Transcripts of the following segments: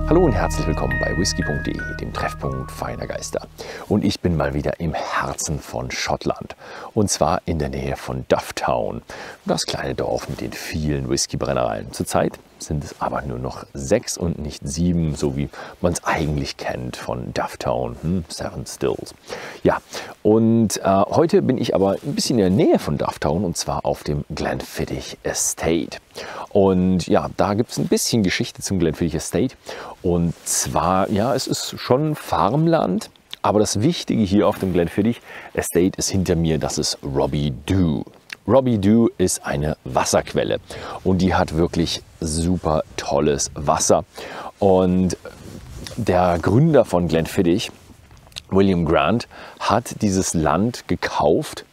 Hallo und herzlich willkommen bei whisky.de, dem Treffpunkt feiner Geister. Und ich bin mal wieder im Herzen von Schottland. Und zwar in der Nähe von Dufftown. Das kleine Dorf mit den vielen Whiskybrennereien. Zurzeit sind es aber nur noch 6 und nicht 7, so wie man es eigentlich kennt von Dufftown, 7 Stills. Ja, und heute bin ich aber ein bisschen in der Nähe von Dufftown und zwar auf dem Glenfiddich Estate. Und ja, da gibt es ein bisschen Geschichte zum Glenfiddich Estate. Und zwar, ja, es ist schon Farmland, aber das Wichtige hier auf dem Glenfiddich Estate ist hinter mir, das ist Robbie Dew. Robbie Dew ist eine Wasserquelle und die hat wirklich super tolles Wasser. Und der Gründer von Glenfiddich, William Grant, hat dieses Land gekauft,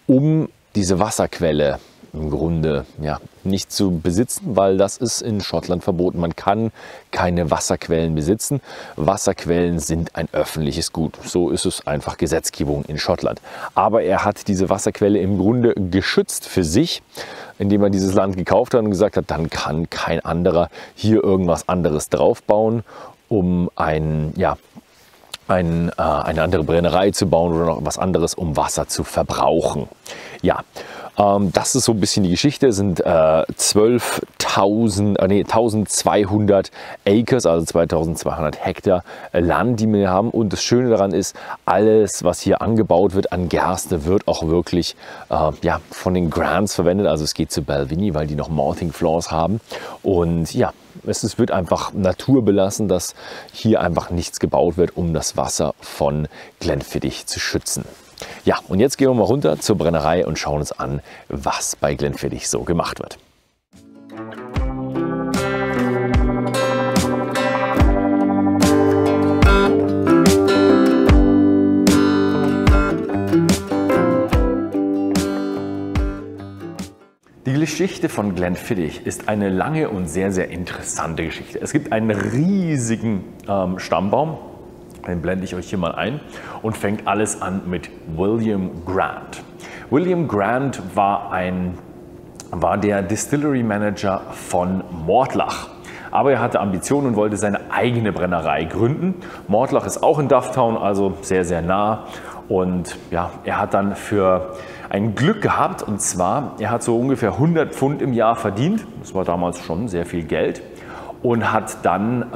um diese Wasserquelle im Grunde ja, nicht zu besitzen, weil das ist in Schottland verboten. Man kann keine Wasserquellen besitzen. Wasserquellen sind ein öffentliches Gut. So ist es einfach Gesetzgebung in Schottland. Aber er hat diese Wasserquelle im Grunde geschützt für sich, indem er dieses Land gekauft hat und gesagt hat, dann kann kein anderer hier irgendwas anderes draufbauen, um eine andere Brennerei zu bauen oder noch was anderes, um Wasser zu verbrauchen. Ja, das ist so ein bisschen die Geschichte. Es sind 1200 Acres, also 2200 Hektar Land, die wir haben. Und das Schöne daran ist, alles, was hier angebaut wird an Gerste, wird auch wirklich von den Grants verwendet. Also es geht zu Balvenie, weil die noch Malting Floors haben. Und ja, es wird einfach naturbelassen, dass hier einfach nichts gebaut wird, um das Wasser von Glenfiddich zu schützen. Ja, und jetzt gehen wir mal runter zur Brennerei und schauen uns an, was bei Glenfiddich so gemacht wird. Die Geschichte von Glenfiddich ist eine lange und sehr, sehr interessante Geschichte. Es gibt einen riesigen Stammbaum, den blende ich euch hier mal ein, und fängt alles an mit William Grant. William Grant war der Distillery Manager von Mortlach. Aber er hatte Ambitionen und wollte seine eigene Brennerei gründen. Mortlach ist auch in Dufftown, also sehr, sehr nah. Und ja, er hat dann für ein Glück gehabt, und zwar, er hat so ungefähr 100 Pfund im Jahr verdient. Das war damals schon sehr viel Geld. Und hat dann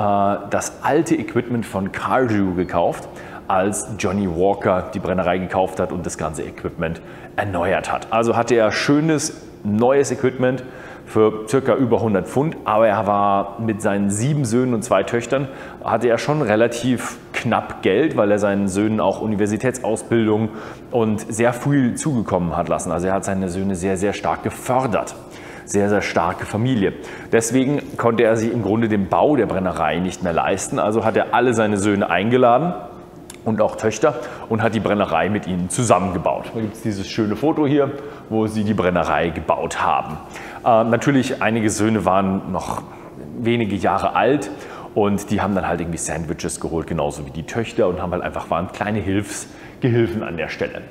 das alte Equipment von Cardew gekauft, als Johnny Walker die Brennerei gekauft hat und das ganze Equipment erneuert hat. Also hatte er schönes, neues Equipment für circa über 100 Pfund, aber er war mit seinen 7 Söhnen und 2 Töchtern, hatte er schon relativ knapp Geld, weil er seinen Söhnen auch Universitätsausbildung und sehr viel zugekommen hat lassen. Also er hat seine Söhne sehr, sehr stark gefördert. Sehr, sehr starke Familie. Deswegen konnte er sich im Grunde den Bau der Brennerei nicht mehr leisten. Also hat er alle seine Söhne eingeladen und auch Töchter und hat die Brennerei mit ihnen zusammengebaut. Da gibt es dieses schöne Foto hier, wo sie die Brennerei gebaut haben. Natürlich, einige Söhne waren noch wenige Jahre alt und die haben dann halt irgendwie Sandwiches geholt, genauso wie die Töchter, und waren kleine Gehilfen an der Stelle.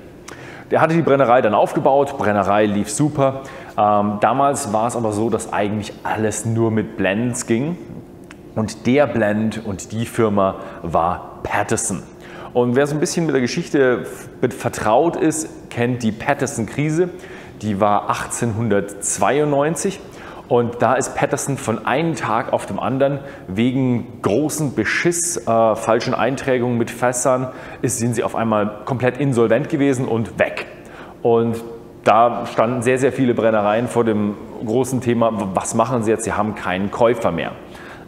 Der hatte die Brennerei dann aufgebaut, Brennerei lief super. Damals war es aber so, dass eigentlich alles nur mit Blends ging. Und der Blend und die Firma war Paterson. Und wer so ein bisschen mit der Geschichte vertraut ist, kennt die Paterson-Krise. Die war 1892. Und da ist Paterson von einem Tag auf den anderen wegen großen Beschiss, falschen Einträgungen mit Fässern, sind sie auf einmal komplett insolvent gewesen und weg. Und da standen sehr, sehr viele Brennereien vor dem großen Thema, was machen sie jetzt? Sie haben keinen Käufer mehr.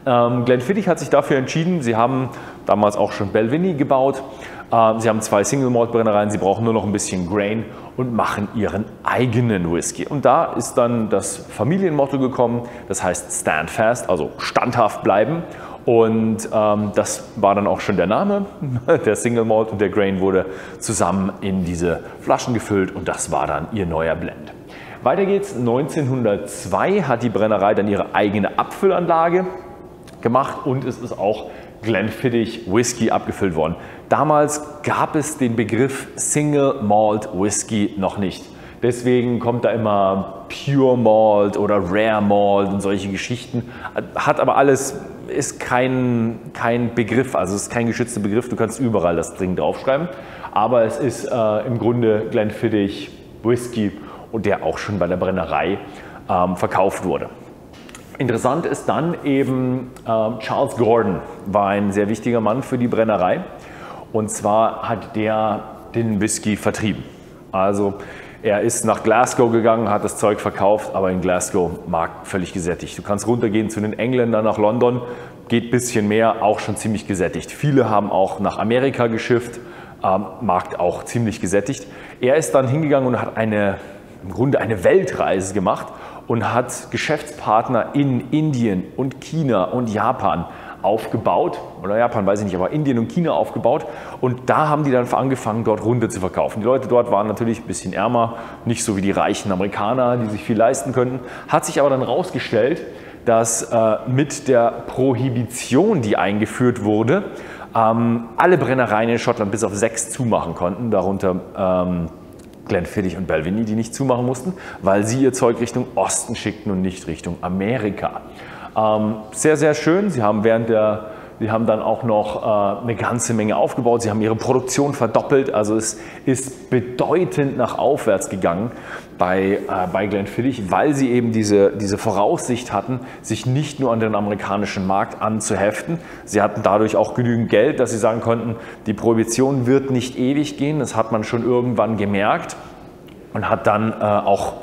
Glenfiddich hat sich dafür entschieden, sie haben damals auch schon Balvenie gebaut. Sie haben 2 Single Malt Brennereien, sie brauchen nur noch ein bisschen Grain und machen ihren eigenen Whisky. Und da ist dann das Familienmotto gekommen, das heißt Stand Fast, also standhaft bleiben. Und das war dann auch schon der Name. Der Single Malt und der Grain wurde zusammen in diese Flaschen gefüllt und das war dann ihr neuer Blend. Weiter geht's. 1902 hat die Brennerei dann ihre eigene Abfüllanlage gemacht und es ist auch Glenfiddich Whisky abgefüllt worden. Damals gab es den Begriff Single Malt Whisky noch nicht. Deswegen kommt da immer Pure Malt oder Rare Malt und solche Geschichten. Hat aber alles, ist kein Begriff, also es ist kein geschützter Begriff. Du kannst überall das Ding draufschreiben. Aber es ist im Grunde Glenfiddich Whisky und der auch schon bei der Brennerei verkauft wurde. Interessant ist dann eben Charles Gordon war ein sehr wichtiger Mann für die Brennerei. Und zwar hat der den Whisky vertrieben. Also er ist nach Glasgow gegangen, hat das Zeug verkauft, aber in Glasgow Markt völlig gesättigt. Du kannst runtergehen zu den Engländern nach London, geht ein bisschen mehr, auch schon ziemlich gesättigt. Viele haben auch nach Amerika geschifft, Markt auch ziemlich gesättigt. Er ist dann hingegangen und hat im Grunde eine Weltreise gemacht und hat Geschäftspartner in Indien und China und Japan aufgebaut, oder Japan weiß ich nicht, aber Indien und China aufgebaut, und da haben die dann angefangen, dort runter zu verkaufen. Die Leute dort waren natürlich ein bisschen ärmer, nicht so wie die reichen Amerikaner, die sich viel leisten könnten. Hat sich aber dann herausgestellt, dass mit der Prohibition, die eingeführt wurde, alle Brennereien in Schottland bis auf 6 zumachen konnten, darunter Glenfiddich und Balvenie, die nicht zumachen mussten, weil sie ihr Zeug Richtung Osten schickten und nicht Richtung Amerika. Sehr, sehr schön. Sie haben dann auch noch eine ganze Menge aufgebaut. Sie haben ihre Produktion verdoppelt. Also es ist bedeutend nach aufwärts gegangen bei Glenfiddich, weil sie eben diese Voraussicht hatten, sich nicht nur an den amerikanischen Markt anzuheften. Sie hatten dadurch auch genügend Geld, dass sie sagen konnten, die Prohibition wird nicht ewig gehen. Das hat man schon irgendwann gemerkt und hat dann auch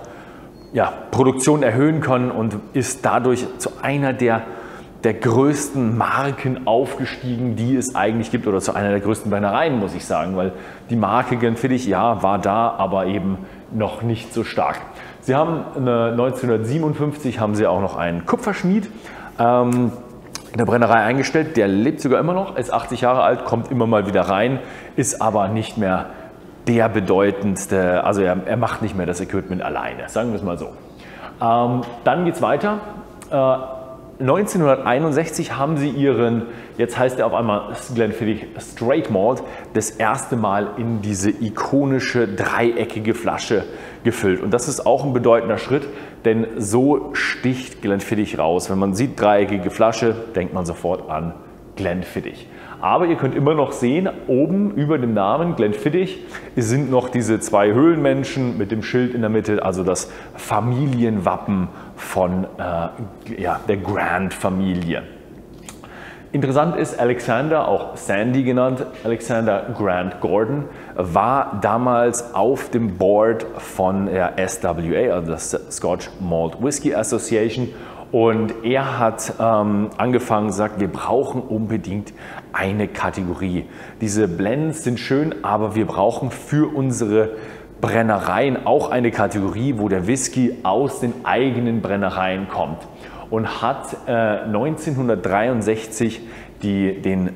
Produktion erhöhen können und ist dadurch zu einer der größten Marken aufgestiegen, die es eigentlich gibt, oder zu einer der größten Brennereien, muss ich sagen, weil die Marke Glenfiddich, ja, war da, aber eben noch nicht so stark. Sie haben 1957 haben sie auch noch einen Kupferschmied in der Brennerei eingestellt, der lebt sogar immer noch, ist 80 Jahre alt, kommt immer mal wieder rein, ist aber nicht mehr der bedeutendste, also er macht nicht mehr das Equipment alleine, sagen wir es mal so. Dann geht es weiter. 1961 haben sie ihren, jetzt heißt er auf einmal Glenfiddich Straight Malt, das erste Mal in diese ikonische dreieckige Flasche gefüllt. Und das ist auch ein bedeutender Schritt, denn so sticht Glenfiddich raus. Wenn man sieht, dreieckige Flasche, denkt man sofort an Glenfiddich. Aber ihr könnt immer noch sehen, oben über dem Namen Glenfiddich sind noch diese 2 Höhlenmenschen mit dem Schild in der Mitte, also das Familienwappen von der Grant-Familie. Interessant ist, Alexander, auch Sandy genannt, Alexander Grant Gordon, war damals auf dem Board von der SWA, also das Scotch Malt Whisky Association. Und er hat angefangen, sagt, wir brauchen unbedingt eine Kategorie. Diese Blends sind schön, aber wir brauchen für unsere Brennereien auch eine Kategorie, wo der Whisky aus den eigenen Brennereien kommt. Und hat 1963 den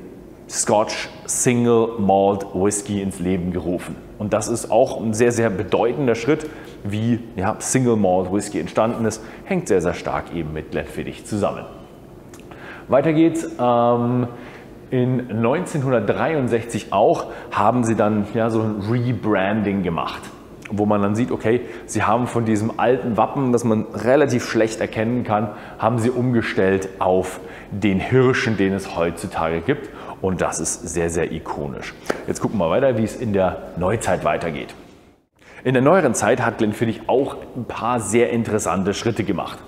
Scotch Single Malt Whisky ins Leben gerufen. Und das ist auch ein sehr, sehr bedeutender Schritt, wie Single Malt Whisky entstanden ist, hängt sehr, sehr stark eben mit Glenfiddich zusammen. Weiter geht's. In 1963 auch haben sie dann so ein Rebranding gemacht, wo man dann sieht, okay, sie haben von diesem alten Wappen, das man relativ schlecht erkennen kann, haben sie umgestellt auf den Hirschen, den es heutzutage gibt. Und das ist sehr, sehr ikonisch. Jetzt gucken wir weiter, wie es in der Neuzeit weitergeht. In der neueren Zeit hat Glenfiddich auch ein paar sehr interessante Schritte gemacht.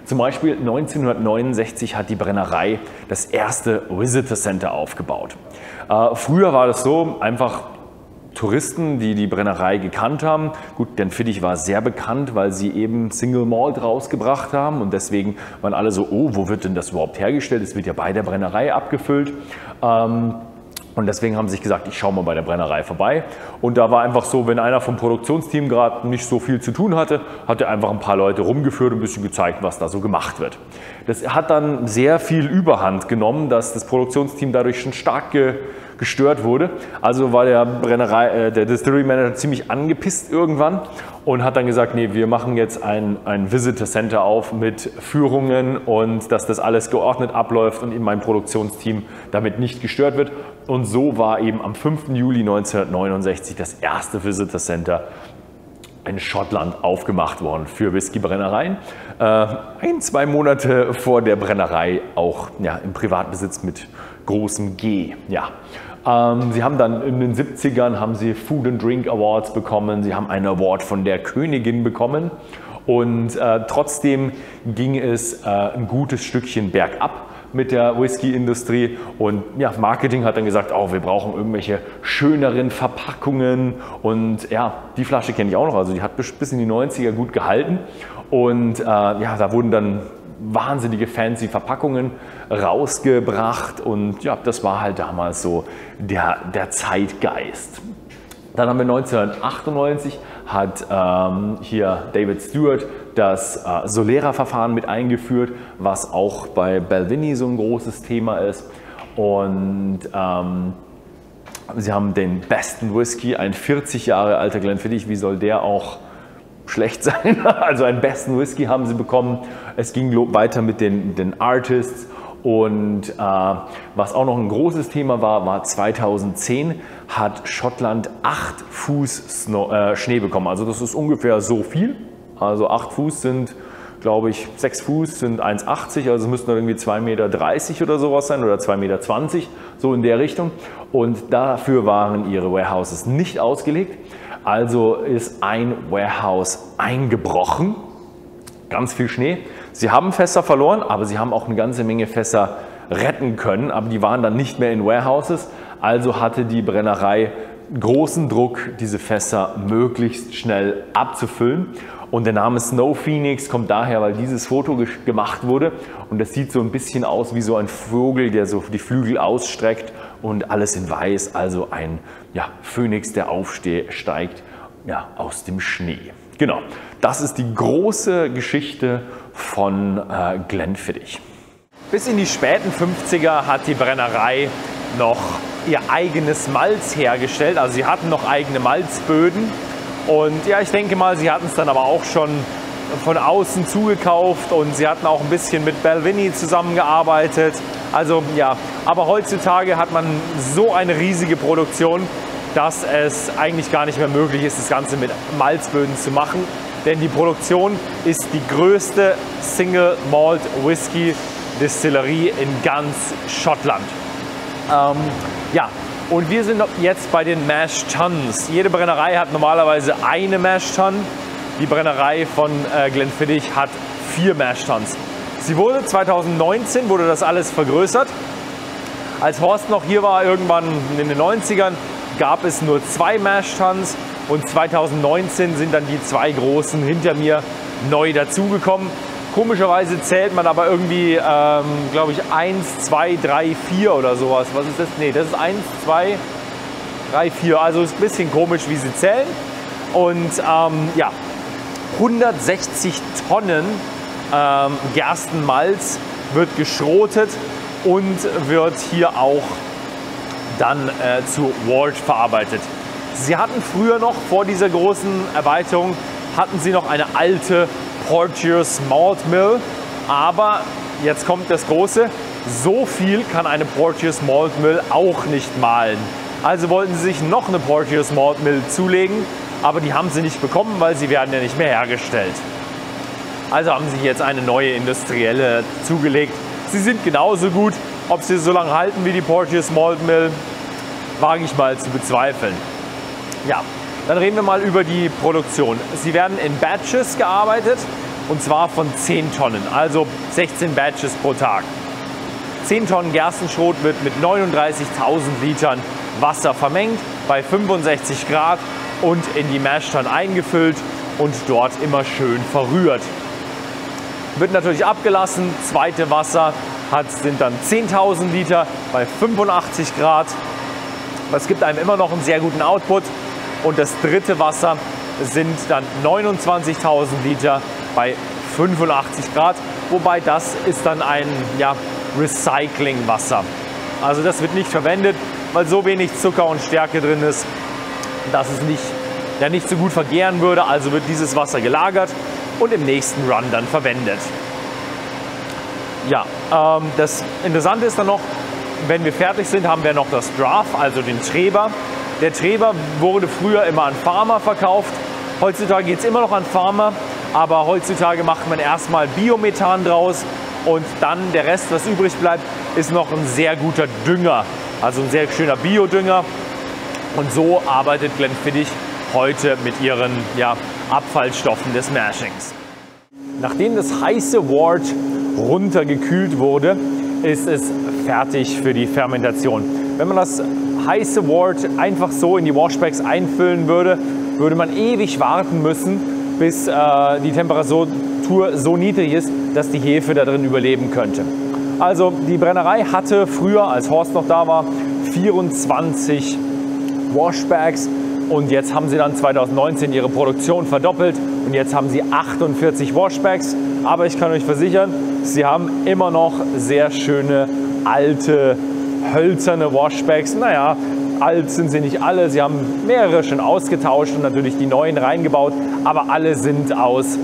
Zum Beispiel 1969 hat die Brennerei das erste Visitor Center aufgebaut. Früher war das so, einfach Touristen, die die Brennerei gekannt haben. Gut, Glenfiddich war sehr bekannt, weil sie eben Single Malt rausgebracht haben und deswegen waren alle so, oh, wo wird denn das überhaupt hergestellt? Es wird ja bei der Brennerei abgefüllt. Und deswegen haben sie sich gesagt, ich schaue mal bei der Brennerei vorbei. Und da war einfach so, wenn einer vom Produktionsteam gerade nicht so viel zu tun hatte, hat er einfach ein paar Leute rumgeführt und ein bisschen gezeigt, was da so gemacht wird. Das hat dann sehr viel Überhand genommen, dass das Produktionsteam dadurch schon stark gestört wurde. Also war der Distillery Manager ziemlich angepisst irgendwann und hat dann gesagt, nee, wir machen jetzt ein Visitor Center auf mit Führungen und dass das alles geordnet abläuft und eben mein Produktionsteam damit nicht gestört wird. Und so war eben am 5. Juli 1969 das erste Visitor Center in Schottland aufgemacht worden für Whiskybrennereien. 1-2 Monate vor der Brennerei auch im Privatbesitz mit großem G. Ja. Sie haben dann in den 70ern haben sie Food and Drink Awards bekommen, sie haben einen Award von der Königin bekommen und trotzdem ging es ein gutes Stückchen bergab mit der Whisky-Industrie und ja, Marketing hat dann gesagt, oh, wir brauchen irgendwelche schöneren Verpackungen und ja, die Flasche kenne ich auch noch, also die hat bis in die 90er gut gehalten und ja, da wurden dann wahnsinnige fancy Verpackungen rausgebracht und ja, das war halt damals so der Zeitgeist. Dann haben wir 1998 hat hier David Stewart das Solera-Verfahren mit eingeführt, was auch bei Balvenie so ein großes Thema ist. Und sie haben den besten Whisky, ein 40 Jahre alter Glenfiddich, wie soll der auch schlecht sein? Also einen besten Whisky haben sie bekommen. Es ging weiter mit den Artists. Und was auch noch ein großes Thema war 2010 hat Schottland 8 Fuß Schnee bekommen. Also das ist ungefähr so viel. Also 8 Fuß sind, glaube ich, 6 Fuß sind 1,80. Also es müssten irgendwie 2,30 Meter oder sowas sein oder 2,20 Meter, so in der Richtung. Und dafür waren ihre Warehouses nicht ausgelegt. Also ist ein Warehouse eingebrochen. Ganz viel Schnee. Sie haben Fässer verloren, aber sie haben auch eine ganze Menge Fässer retten können, aber die waren dann nicht mehr in Warehouses. Also hatte die Brennerei großen Druck, diese Fässer möglichst schnell abzufüllen. Und der Name Snow Phoenix kommt daher, weil dieses Foto gemacht wurde und das sieht so ein bisschen aus wie so ein Vogel, der so die Flügel ausstreckt und alles in weiß, also ein Phönix, der aufsteigt aus dem Schnee. Genau, das ist die große Geschichte von Glenfiddich. Bis in die späten 50er hat die Brennerei noch ihr eigenes Malz hergestellt. Also sie hatten noch eigene Malzböden und ja, ich denke mal, sie hatten es dann aber auch schon von außen zugekauft und sie hatten auch ein bisschen mit Balvenie zusammengearbeitet. Also ja, aber heutzutage hat man so eine riesige Produktion, dass es eigentlich gar nicht mehr möglich ist, das Ganze mit Malzböden zu machen. Denn die Produktion ist die größte Single Malt Whisky Distillerie in ganz Schottland. Ja, und wir sind jetzt bei den Mash Tuns. Jede Brennerei hat normalerweise eine Mash Tun. Die Brennerei von Glenfiddich hat 4 Mash Tuns. Sie wurde 2019 wurde das alles vergrößert. Als Horst noch hier war, irgendwann in den 90ern, gab es nur 2 Mash Tuns und 2019 sind dann die 2 großen hinter mir neu dazugekommen. Komischerweise zählt man aber irgendwie, glaube ich, 1, 2, 3, 4 oder sowas. Was ist das? Nee, das ist 1, 2, 3, 4. Also ist ein bisschen komisch, wie sie zählen. Und ja, 160 Tonnen Gerstenmalz wird geschrotet und wird hier auch dann zu Malt verarbeitet. Sie hatten früher noch, vor dieser großen Erweiterung, hatten sie noch eine alte Porteous Malt Mill, aber jetzt kommt das Große, so viel kann eine Porteous Malt Mill auch nicht mahlen. Also wollten sie sich noch eine Porteous Malt Mill zulegen, aber die haben sie nicht bekommen, weil sie werden ja nicht mehr hergestellt. Also haben sie jetzt eine neue industrielle zugelegt. Sie sind genauso gut, ob sie so lange halten wie die Porteous Malt Mill, wage ich mal zu bezweifeln. Ja, dann reden wir mal über die Produktion. Sie werden in Batches gearbeitet und zwar von 10 Tonnen, also 16 Batches pro Tag. 10 Tonnen Gerstenschrot wird mit 39.000 Litern Wasser vermengt bei 65 Grad und in die Mash-Tun eingefüllt und dort immer schön verrührt. Wird natürlich abgelassen, zweite Wasser sind dann 10.000 Liter bei 85 Grad. Das gibt einem immer noch einen sehr guten Output. Und das dritte Wasser sind dann 29.000 Liter bei 85 Grad. Wobei das ist dann ein Recyclingwasser. Also das wird nicht verwendet, weil so wenig Zucker und Stärke drin ist, dass es nicht so gut vergären würde. Also wird dieses Wasser gelagert und im nächsten Run dann verwendet. Ja, das Interessante ist dann noch, wenn wir fertig sind, haben wir noch das Draft, also den Treber. Der Treber wurde früher immer an Farmer verkauft Heutzutage geht es immer noch an Farmer, aber heutzutage macht man erstmal Biomethan draus und dann der Rest, was übrig bleibt, ist noch ein sehr guter Dünger, also ein sehr schöner Biodünger. Und so arbeitet Glenfiddich heute mit ihren Abfallstoffen des Mashings. Nachdem das heiße Wort runtergekühlt wurde, ist es fertig für die Fermentation. Wenn man das heiße Wort einfach so in die Washbacks einfüllen würde, würde man ewig warten müssen, bis die Temperatur so niedrig ist, dass die Hefe da drin überleben könnte. Also die Brennerei hatte früher, als Horst noch da war, 24 Washbacks und jetzt haben sie dann 2019 ihre Produktion verdoppelt und jetzt haben sie 48 Washbacks. Aber ich kann euch versichern, sie haben immer noch sehr schöne alte hölzerne Washbacks. Naja, alt sind sie nicht alle. Sie haben mehrere schon ausgetauscht und natürlich die neuen reingebaut. Aber alle sind aus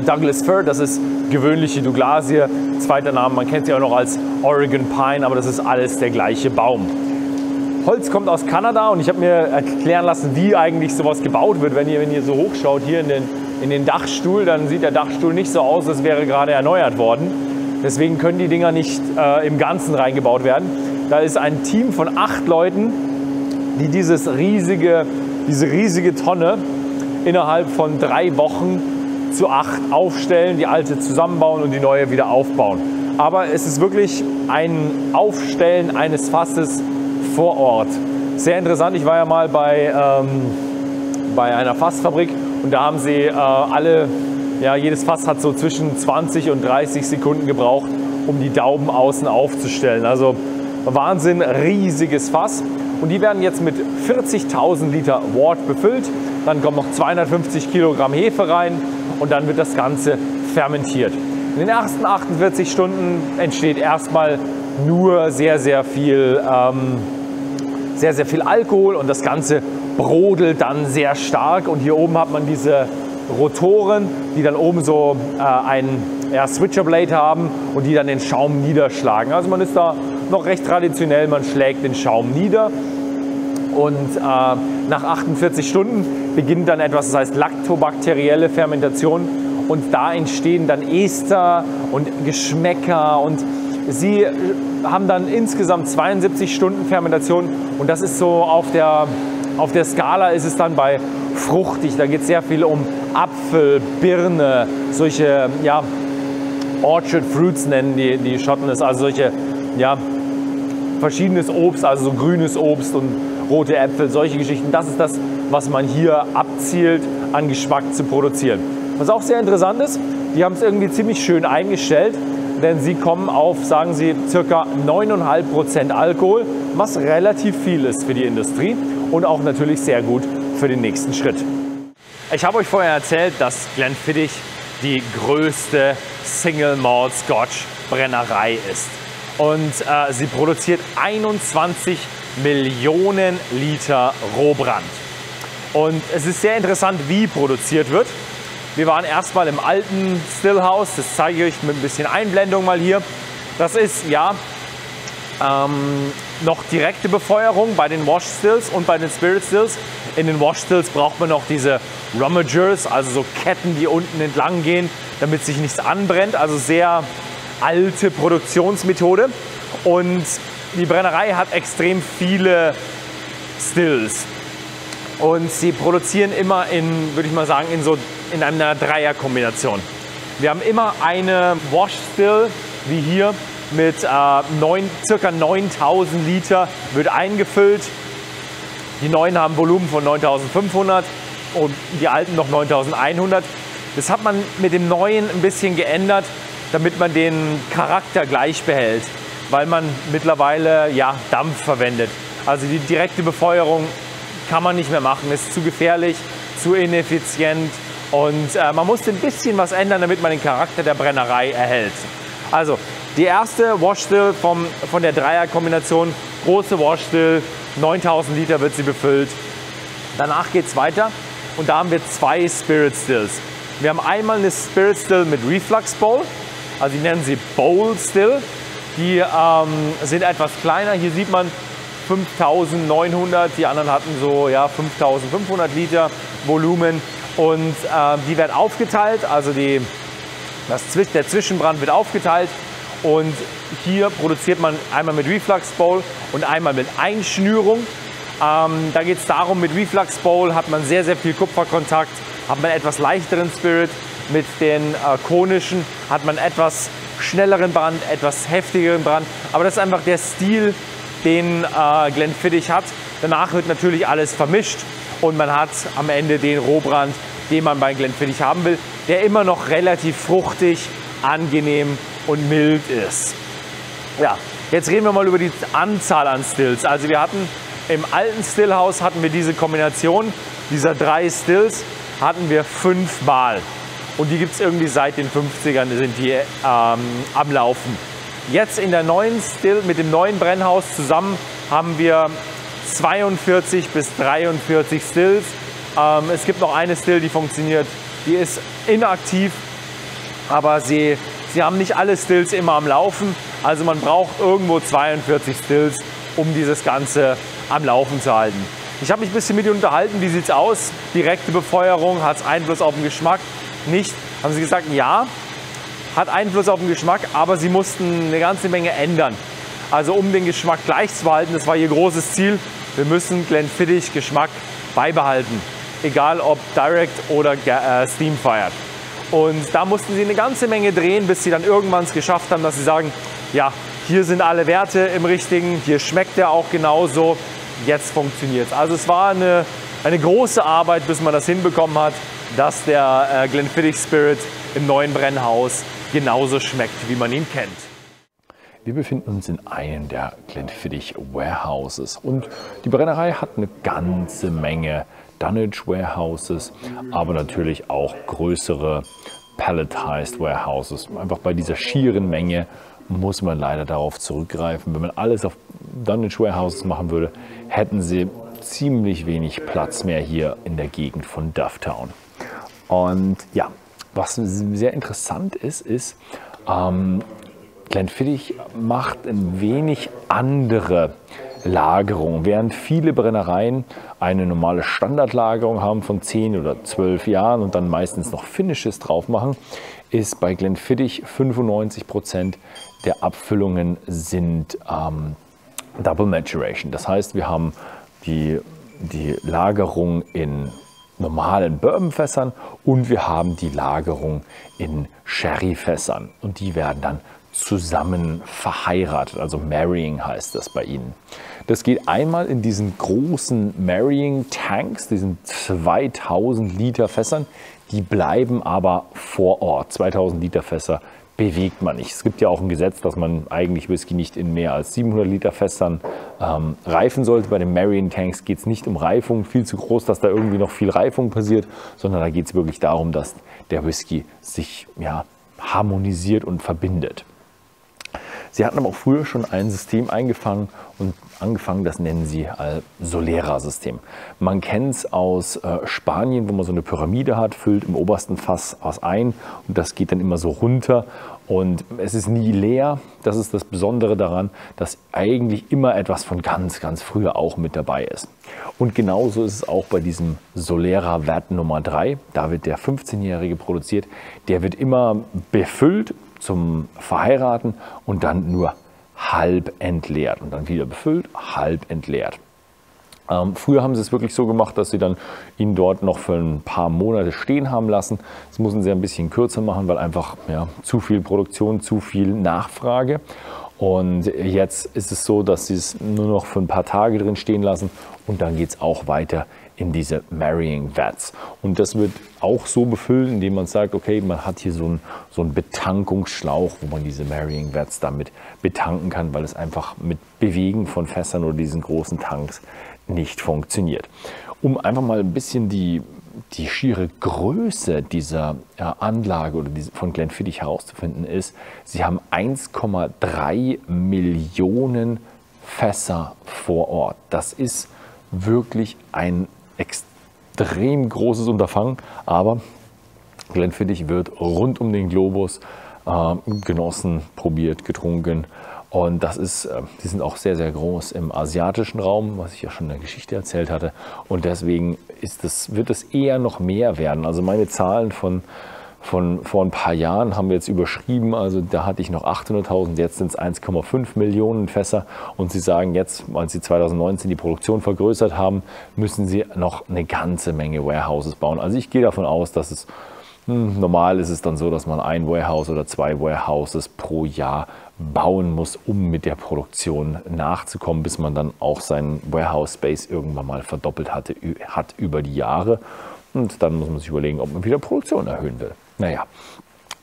Douglas Fir. Das ist gewöhnliche Douglasie. Zweiter Name, man kennt sie auch noch als Oregon Pine, aber das ist alles der gleiche Baum. Holz kommt aus Kanada und ich habe mir erklären lassen, wie eigentlich sowas gebaut wird. Wenn ihr so hochschaut hier in den Dachstuhl, dann sieht der Dachstuhl nicht so aus, als wäre gerade erneuert worden. Deswegen können die Dinger nicht im Ganzen reingebaut werden. Da ist ein Team von 8 Leuten, die diese riesige Tonne innerhalb von 3 Wochen zu 8 aufstellen, die alte zusammenbauen und die neue wieder aufbauen. Aber es ist wirklich ein Aufstellen eines Fasses vor Ort. Sehr interessant, ich war ja mal bei einer Fassfabrik und da haben sie jedes Fass hat so zwischen 20 und 30 Sekunden gebraucht, um die Dauben außen aufzustellen. Also Wahnsinn, riesiges Fass. Und die werden jetzt mit 40.000 Liter Wort befüllt. Dann kommen noch 250 Kilogramm Hefe rein und dann wird das Ganze fermentiert. In den ersten 48 Stunden entsteht erstmal nur sehr viel Alkohol und das Ganze brodelt dann sehr stark. Und hier oben hat man diese Rotoren, die dann oben so ein Switcherblade haben und die dann den Schaum niederschlagen. Also man ist da noch recht traditionell, man schlägt den Schaum nieder und nach 48 Stunden beginnt dann etwas, das heißt laktobakterielle Fermentation und da entstehen dann Ester und Geschmäcker und sie haben dann insgesamt 72 Stunden Fermentation und das ist so auf der Skala ist es dann bei fruchtig, da geht es sehr viel um Apfel, Birne, solche Orchard Fruits nennen die Schotten es, also solche verschiedenes Obst, also so grünes Obst und rote Äpfel, solche Geschichten. Das ist das, was man hier abzielt, an Geschmack zu produzieren. Was auch sehr interessant ist, die haben es irgendwie ziemlich schön eingestellt, denn sie kommen auf, sagen sie, ca. 9,5% Alkohol, was relativ viel ist für die Industrie und auch natürlich sehr gut für den nächsten Schritt. Ich habe euch vorher erzählt, dass Glenfiddich die größte Single Malt Scotch Brennerei ist. Und sie produziert 21 Millionen Liter Rohbrand. Und es ist sehr interessant, wie produziert wird. Wir waren erstmal im alten Stillhouse, das zeige ich euch mit ein bisschen Einblendung mal hier. Das ist noch direkte Befeuerung bei den Wash Stills und bei den Spirit Stills. In den Wash Stills braucht man noch diese Rummagers, also so Ketten, die unten entlang gehen, damit sich nichts anbrennt. Also sehr alte Produktionsmethode. Und die Brennerei hat extrem viele Stills. Und sie produzieren immer würde ich mal sagen, in einer Dreierkombination. Wir haben immer eine Wash Still, wie hier, mit ca. 9000 Liter, wird eingefüllt. Die neuen haben Volumen von 9500 und die alten noch 9100. Das hat man mit dem neuen ein bisschen geändert, damit man den Charakter gleich behält, weil man mittlerweile Dampf verwendet. Also die direkte Befeuerung kann man nicht mehr machen, ist zu gefährlich, zu ineffizient und man muss ein bisschen was ändern, damit man den Charakter der Brennerei erhält. Also die erste Washstill von der Dreierkombination, große Washstill, 9000 Liter wird sie befüllt. Danach geht es weiter und da haben wir 2 Spirit Stills. Wir haben einmal eine Spirit Still mit Reflux Bowl, also die nennen sie Bowl Still. Die sind etwas kleiner, hier sieht man 5900, die anderen hatten so 5500 Liter. Volumen und die werden aufgeteilt, also der Zwischenbrand wird aufgeteilt und hier produziert man einmal mit Reflux Bowl und einmal mit Einschnürung. Da geht es darum, mit Reflux Bowl hat man sehr, sehr viel Kupferkontakt, hat man etwas leichteren Spirit, mit den konischen hat man etwas schnelleren Brand, etwas heftigeren Brand, aber das ist einfach der Stil, den Glenfiddich hat. Danach wird natürlich alles vermischt und man hat am Ende den Rohbrand, den man bei Glenfiddich haben will, der immer noch relativ fruchtig, angenehm und mild ist. Ja, jetzt reden wir mal über die Anzahl an Stills. Also wir hatten im alten Stillhaus hatten wir diese Kombination dieser 3 Stills, hatten wir 5 Mal. Und die gibt es irgendwie seit den 50ern, sind die am Laufen. Jetzt in der neuen Still, mit dem neuen Brennhaus zusammen, haben wir 42 bis 43 Stills. Es gibt noch eine Still, die funktioniert, die ist inaktiv, aber sie haben nicht alle Stills immer am Laufen. Also man braucht irgendwo 42 Stills, um dieses Ganze am Laufen zu halten. Ich habe mich ein bisschen mit ihnen unterhalten, wie sieht es aus? Direkte Befeuerung, hat es Einfluss auf den Geschmack? Nicht. Haben sie gesagt, ja, hat Einfluss auf den Geschmack, aber sie mussten eine ganze Menge ändern. Also um den Geschmack gleich zu behalten, das war ihr großes Ziel, wir müssen Glenfiddich Geschmack beibehalten. Egal ob Direct oder Steam Fired. Und da mussten sie eine ganze Menge drehen, bis sie dann irgendwann es geschafft haben, dass sie sagen, ja, hier sind alle Werte im Richtigen, hier schmeckt er auch genauso, jetzt funktioniert es. Also es war eine große Arbeit, bis man das hinbekommen hat, dass der Glenfiddich Spirit im neuen Brennhaus genauso schmeckt, wie man ihn kennt. Wir befinden uns in einem der Glenfiddich Warehouses und die Brennerei hat eine ganze Menge Dunnage Warehouses, aber natürlich auch größere Palletized Warehouses. Einfach bei dieser schieren Menge muss man leider darauf zurückgreifen. Wenn man alles auf Dunnage Warehouses machen würde, hätten sie ziemlich wenig Platz mehr hier in der Gegend von Dufftown. Und ja, was sehr interessant ist, Glenfiddich macht ein wenig andere Lagerung. Während viele Brennereien eine normale Standardlagerung haben von 10 oder 12 Jahren und dann meistens noch Finishes drauf machen, ist bei Glenfiddich 95% der Abfüllungen sind Double Maturation. Das heißt, wir haben die Lagerung in normalen Bourbonfässern und wir haben die Lagerung in Sherryfässern und die werden dann zusammen verheiratet, also Marrying heißt das bei ihnen. Das geht einmal in diesen großen Marrying Tanks, diesen 2000 Liter Fässern, die bleiben aber vor Ort. 2000 Liter Fässer bewegt man nicht. Es gibt ja auch ein Gesetz, dass man eigentlich Whisky nicht in mehr als 700 Liter Fässern reifen sollte. Bei den Marrying Tanks geht es nicht um Reifung, viel zu groß, dass da irgendwie noch viel Reifung passiert, sondern da geht es wirklich darum, dass der Whisky sich harmonisiert und verbindet. Sie hatten aber auch früher schon ein System angefangen, das nennen sie Solera-System. Man kennt es aus Spanien, wo man so eine Pyramide hat, füllt im obersten Fass was ein und das geht dann immer so runter und es ist nie leer. Das ist das Besondere daran, dass eigentlich immer etwas von ganz, ganz früher auch mit dabei ist. Und genauso ist es auch bei diesem Solera-Wert Nummer 3. Da wird der 15-Jährige produziert. Der wird immer befüllt zum Verheiraten und dann nur halb entleert und dann wieder befüllt, halb entleert. Früher haben sie es wirklich so gemacht, dass sie dann ihn dort noch für ein paar Monate stehen haben lassen. Das mussten sie ein bisschen kürzer machen, weil einfach zu viel Produktion, zu viel Nachfrage. Und jetzt ist es so, dass sie es nur noch für ein paar Tage drin stehen lassen und dann geht es auch weiter in diese Marrying Vats. Und das wird auch so befüllt, indem man sagt, okay, man hat hier so einen Betankungsschlauch, wo man diese Marrying Vats damit betanken kann, weil es einfach mit Bewegen von Fässern oder diesen großen Tanks nicht funktioniert. Um einfach mal ein bisschen die schiere Größe dieser Anlage oder von Glenfiddich herauszufinden ist, sie haben 1,3 Millionen Fässer vor Ort. Das ist wirklich ein extrem großes Unterfangen, aber Glenfiddich wird rund um den Globus genossen, probiert, getrunken Und das ist, die sind auch sehr, sehr groß im asiatischen Raum, was ich ja schon in der Geschichte erzählt hatte. Und deswegen wird es eher noch mehr werden. Also meine Zahlen von vor ein paar Jahren haben wir jetzt überschrieben. Also da hatte ich noch 800.000, jetzt sind es 1,5 Millionen Fässer. Und Sie sagen jetzt, als Sie 2019 die Produktion vergrößert haben, müssen Sie noch eine ganze Menge Warehouses bauen. Also ich gehe davon aus, dass es normal ist es dann so, dass man ein Warehouse oder 2 Warehouses pro Jahr bauen muss, um mit der Produktion nachzukommen, bis man dann auch seinen Warehouse Space irgendwann mal verdoppelt hat über die Jahre. Und dann muss man sich überlegen, ob man wieder Produktion erhöhen will. Naja,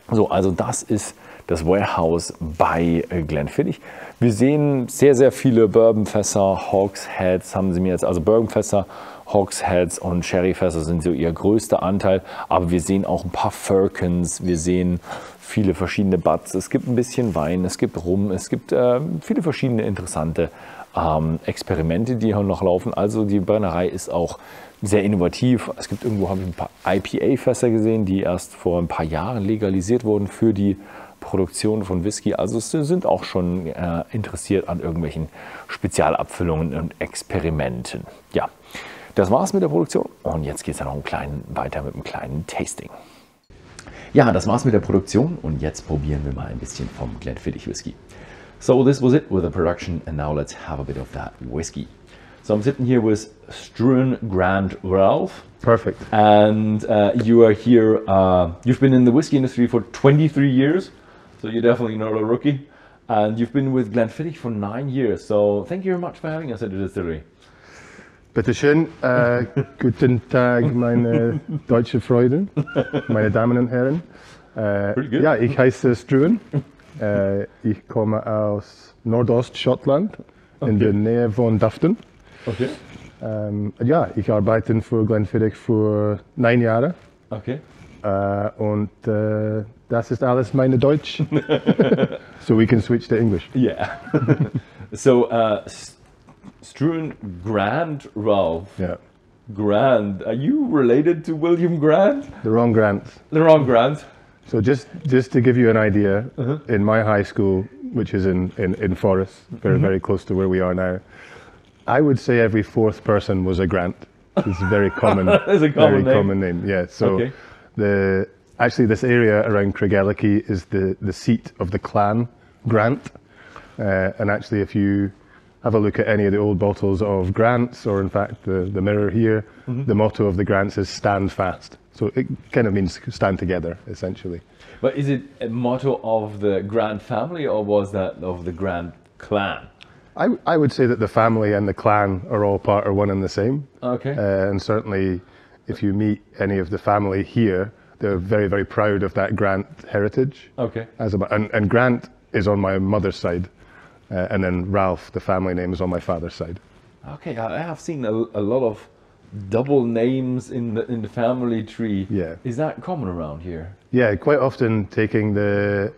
so, also das ist das Warehouse bei Glenfiddich. Wir sehen sehr, sehr viele Bourbonfässer, Hogsheads haben sie mir jetzt, also Bourbonfässer, Hogsheads und Sherryfässer sind so ihr größter Anteil, aber wir sehen auch ein paar Firkins, wir sehen viele verschiedene Butts, es gibt ein bisschen Wein, es gibt Rum, es gibt viele verschiedene interessante Experimente, die hier noch laufen. Also die Brennerei ist auch sehr innovativ. Es gibt irgendwo, habe ich ein paar IPA-Fässer gesehen, die erst vor ein paar Jahren legalisiert wurden für die Produktion von Whisky. Also sie sind auch schon interessiert an irgendwelchen Spezialabfüllungen und Experimenten. Ja, das war's mit der Produktion und jetzt geht es ja noch weiter mit einem kleinen Tasting. Ja, das war's mit der Produktion und jetzt probieren wir mal ein bisschen vom Glenfiddich Whisky. So this was it with the production and now let's have a bit of that whiskey. So I'm sitting here with Struan Grand Ralph. Perfect. And you are here, you've been in the whiskey industry for 23 years, so you're definitely not a rookie. And you've been with Glenfiddich for 9 years, so thank you very much for having us at the distillery. Bitteschön. Guten Tag, meine deutsche Freunde, meine Damen und Herren. Ja, ich heiße Struan. Ich komme aus Nordost-Schottland, in der Nähe von Dufftown. Okay. Ja, ich arbeite für Glenfiddich für 9 Jahre. Okay. Und das ist alles meine Deutsch. So we can switch to English. Yeah. So, Struan Grand Ralph. Yeah. Grand. Are you related to William Grant? The wrong Grant. The wrong Grant. So just to give you an idea, in my high school, which is in Forres, very close to where we are now, I would say every 4th person was a Grant. It's a very common, common name. Yeah. So actually this area around Craigellachie is the seat of the clan Grant, and actually if you have a look at any of the old bottles of Grants, or in fact the mirror here, the motto of the Grants is "Stand fast." So it kind of means stand together, essentially. But is it a motto of the Grant family, or was that of the Grant clan? I would say that the family and the clan are all part of one and the same. Okay. And certainly, if you meet any of the family here, they're very proud of that Grant heritage. Okay. And Grant is on my mother's side, and then Ralph, the family name, is on my father's side. Okay, I have seen a lot of double names in the family tree. Yeah. Is that common around here? Yeah, quite often taking the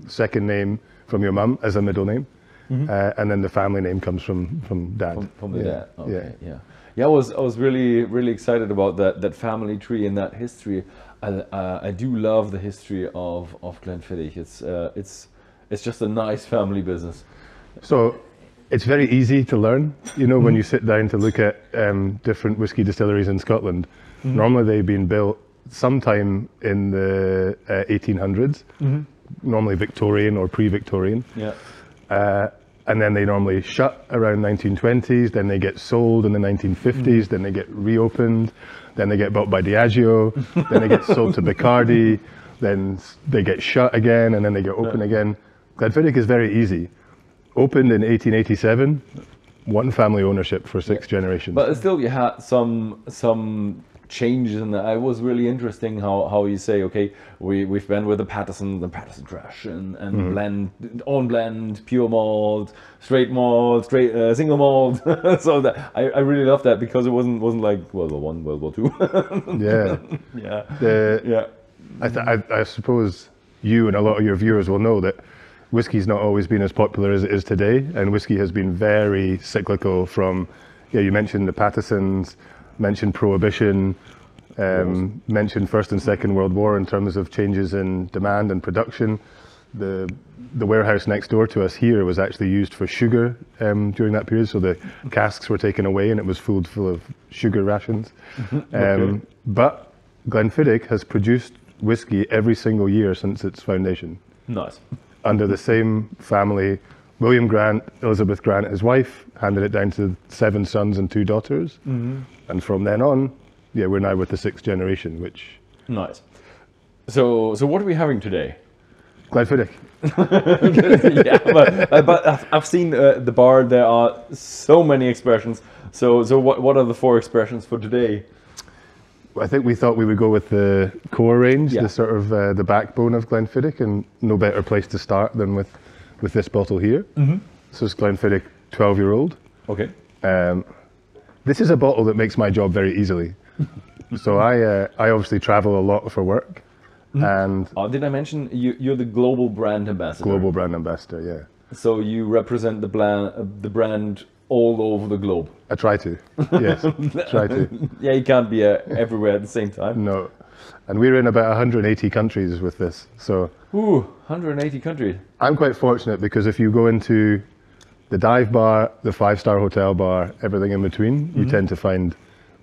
second name from your mum as a middle name, and then the family name comes from dad. From the dad. Okay. Yeah. I was really excited about that family tree and that history. I do love the history of Glenfiddich. It's just a nice family business. So it's very easy to learn. You know, when you sit down to look at different whiskey distilleries in Scotland, normally they've been built sometime in the 1800s, normally Victorian or pre-Victorian. Yeah. And then they normally shut around 1920s, then they get sold in the 1950s, then they get reopened, then they get bought by Diageo, then they get sold to Bacardi, then they get shut again, and then they get open again. Glenfiddich is very easy. Opened in 1887, one family ownership for 6 generations. But still, you had some changes in that. It was really interesting how you say, okay, we've been with the Patterson Trash and blend, pure malt, straight malt, single malt. So that I really love that, because it wasn't like World War I, World War II. Yeah. I suppose you and a lot of your viewers will know that whiskey's not always been as popular as it is today, and whiskey has been very cyclical from, you mentioned the Pattersons, mentioned Prohibition, mentioned First and Second World War in terms of changes in demand and production. the warehouse next door to us here was actually used for sugar during that period. So the casks were taken away and it was full of sugar rations. Okay. But Glenfiddich has produced whiskey every single year since its foundation. Nice. Under the same family, William Grant, Elizabeth Grant, his wife, handed it down to 7 sons and 2 daughters. And from then on, yeah, we're now with the 6th generation, which... Nice. So what are we having today? Glenfiddich. Yeah, but I've seen the bar. There are so many expressions. So what are the 4 expressions for today? I think we thought we would go with the core range, Yeah. the sort of the backbone of Glenfiddich, and no better place to start than with this bottle here. So it's Glenfiddich 12-year-old. Okay. This is a bottle that makes my job very easily. So I obviously travel a lot for work, and Did I mention you're the global brand ambassador? global brand ambassador, yeah. So you represent the brand all over the globe. I try to, yes, try to. Yeah, you can't be everywhere at the same time. No, and we're in about 180 countries with this, so... Ooh, 180 countries. I'm quite fortunate because if you go into the dive bar, the 5-star hotel bar, everything in between, you tend to find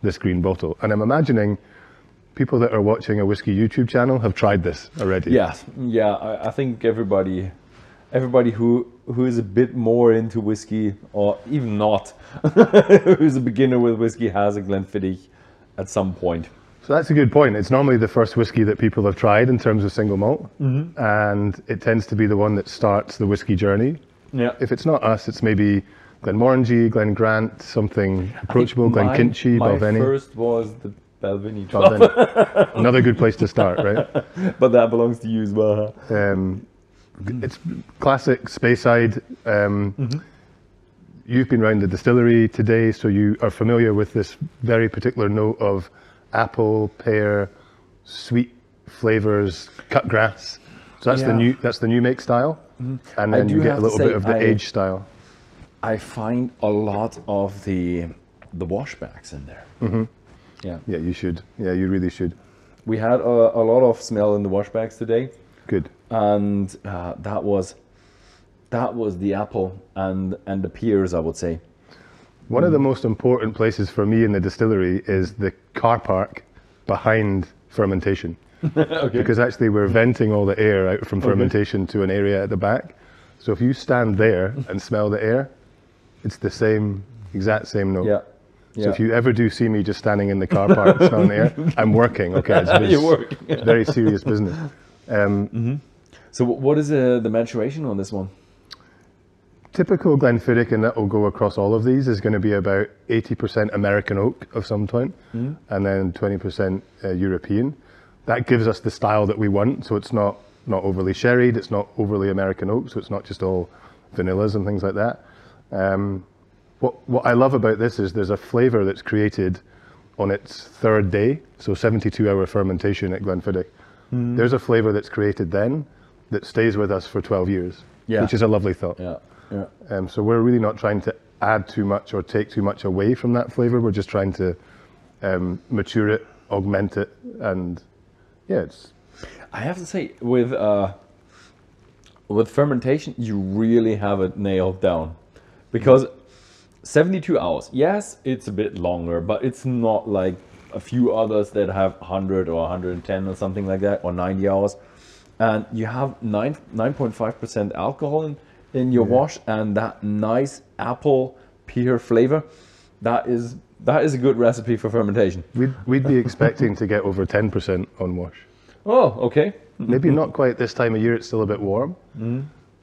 this green bottle. And I'm imagining people that are watching a whiskey YouTube channel have tried this already. Yes, yeah, I think everybody who is a bit more into whiskey, or even not, who's a beginner with whiskey, has a Glenfiddich at some point. So that's a good point. It's normally the first whiskey that people have tried in terms of single malt, and it tends to be the one that starts the whiskey journey. Yeah. If it's not us, it's maybe Glenmorangie, Glen Grant, something approachable, Glenkinchie, Balvenie. My first was the Balvenie. Balvenie. Another good place to start, right? But that belongs to you as well. It's classic Speyside. You've been around the distillery today, so you are familiar with this very particular note of apple, pear, sweet flavors, cut grass. So that's the new make style, and then you get a little bit of the age style. I find a lot of the washbacks in there. Yeah. Yeah, you should. Yeah, you really should. We had a lot of smell in the washbacks today. Good. And that was the apple and the pears, I would say. One of the most important places for me in the distillery is the car park behind fermentation. Okay. Because actually we're venting all the air out from fermentation to an area at the back. So if you stand there and smell the air, it's the exact same note. Yeah. So if you ever do see me just standing in the car park smelling the air, I'm working, okay? You're working. It's very serious business. So what is the maturation on this one? Typical Glenfiddich, and that will go across all of these, is going to be about 80% American oak of some kind, and then 20% European. That gives us the style that we want, so it's not overly sherried, it's not overly American oak, so it's not just all vanillas and things like that. What I love about this is there's a flavour that's created on its 3rd day, so 72-hour fermentation at Glenfiddich. There's a flavour that's created then that stays with us for 12 years, which is a lovely thought. Yeah. So we're really not trying to add too much or take too much away from that flavour. We're just trying to mature it, augment it, and yeah, it's... I have to say, with fermentation, you really have it nailed down, because 72 hours, yes, it's a bit longer, but it's not like a few others that have 100 or 110 or something like that, or 90 hours. And you have 9.5% alcohol in your wash, and that nice apple pear flavor. That is a good recipe for fermentation. We'd be expecting to get over 10% on wash. Oh, okay. Maybe not quite this time of year, it's still a bit warm.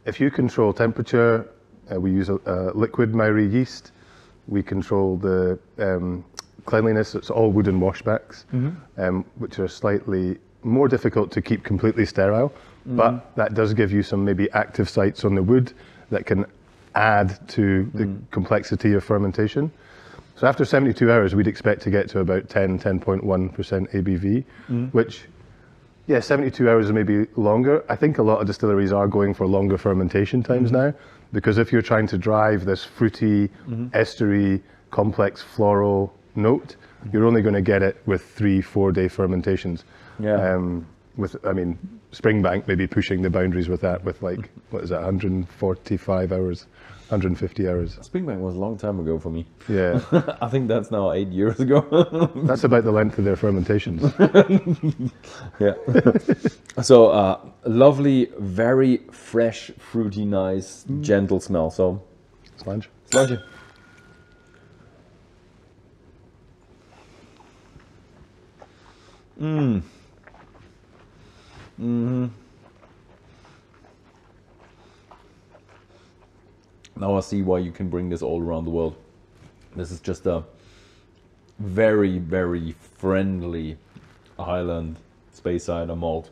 If you control temperature, we use a liquid Mairi yeast. We control the cleanliness. It's all wooden washbacks, which are slightly more difficult to keep completely sterile, but that does give you some maybe active sites on the wood that can add to the complexity of fermentation. So after 72 hours, we'd expect to get to about 10.1% ABV, which, yeah, 72 hours is maybe longer. I think a lot of distilleries are going for longer fermentation times now, because if you're trying to drive this fruity, estery, complex floral note, you're only going to get it with 3-4 day fermentations. Yeah. I mean, Springbank maybe pushing the boundaries with that, with like, what is that, 145 hours, 150 hours. Springbank was a long time ago for me. Yeah. I think that's now 8 years ago. That's about the length of their fermentations. Yeah. So lovely, very fresh, fruity, nice, gentle smell. So Slange. slange. Now I see why you can bring this all around the world. This is just a very, very friendly Highland Speyside malt.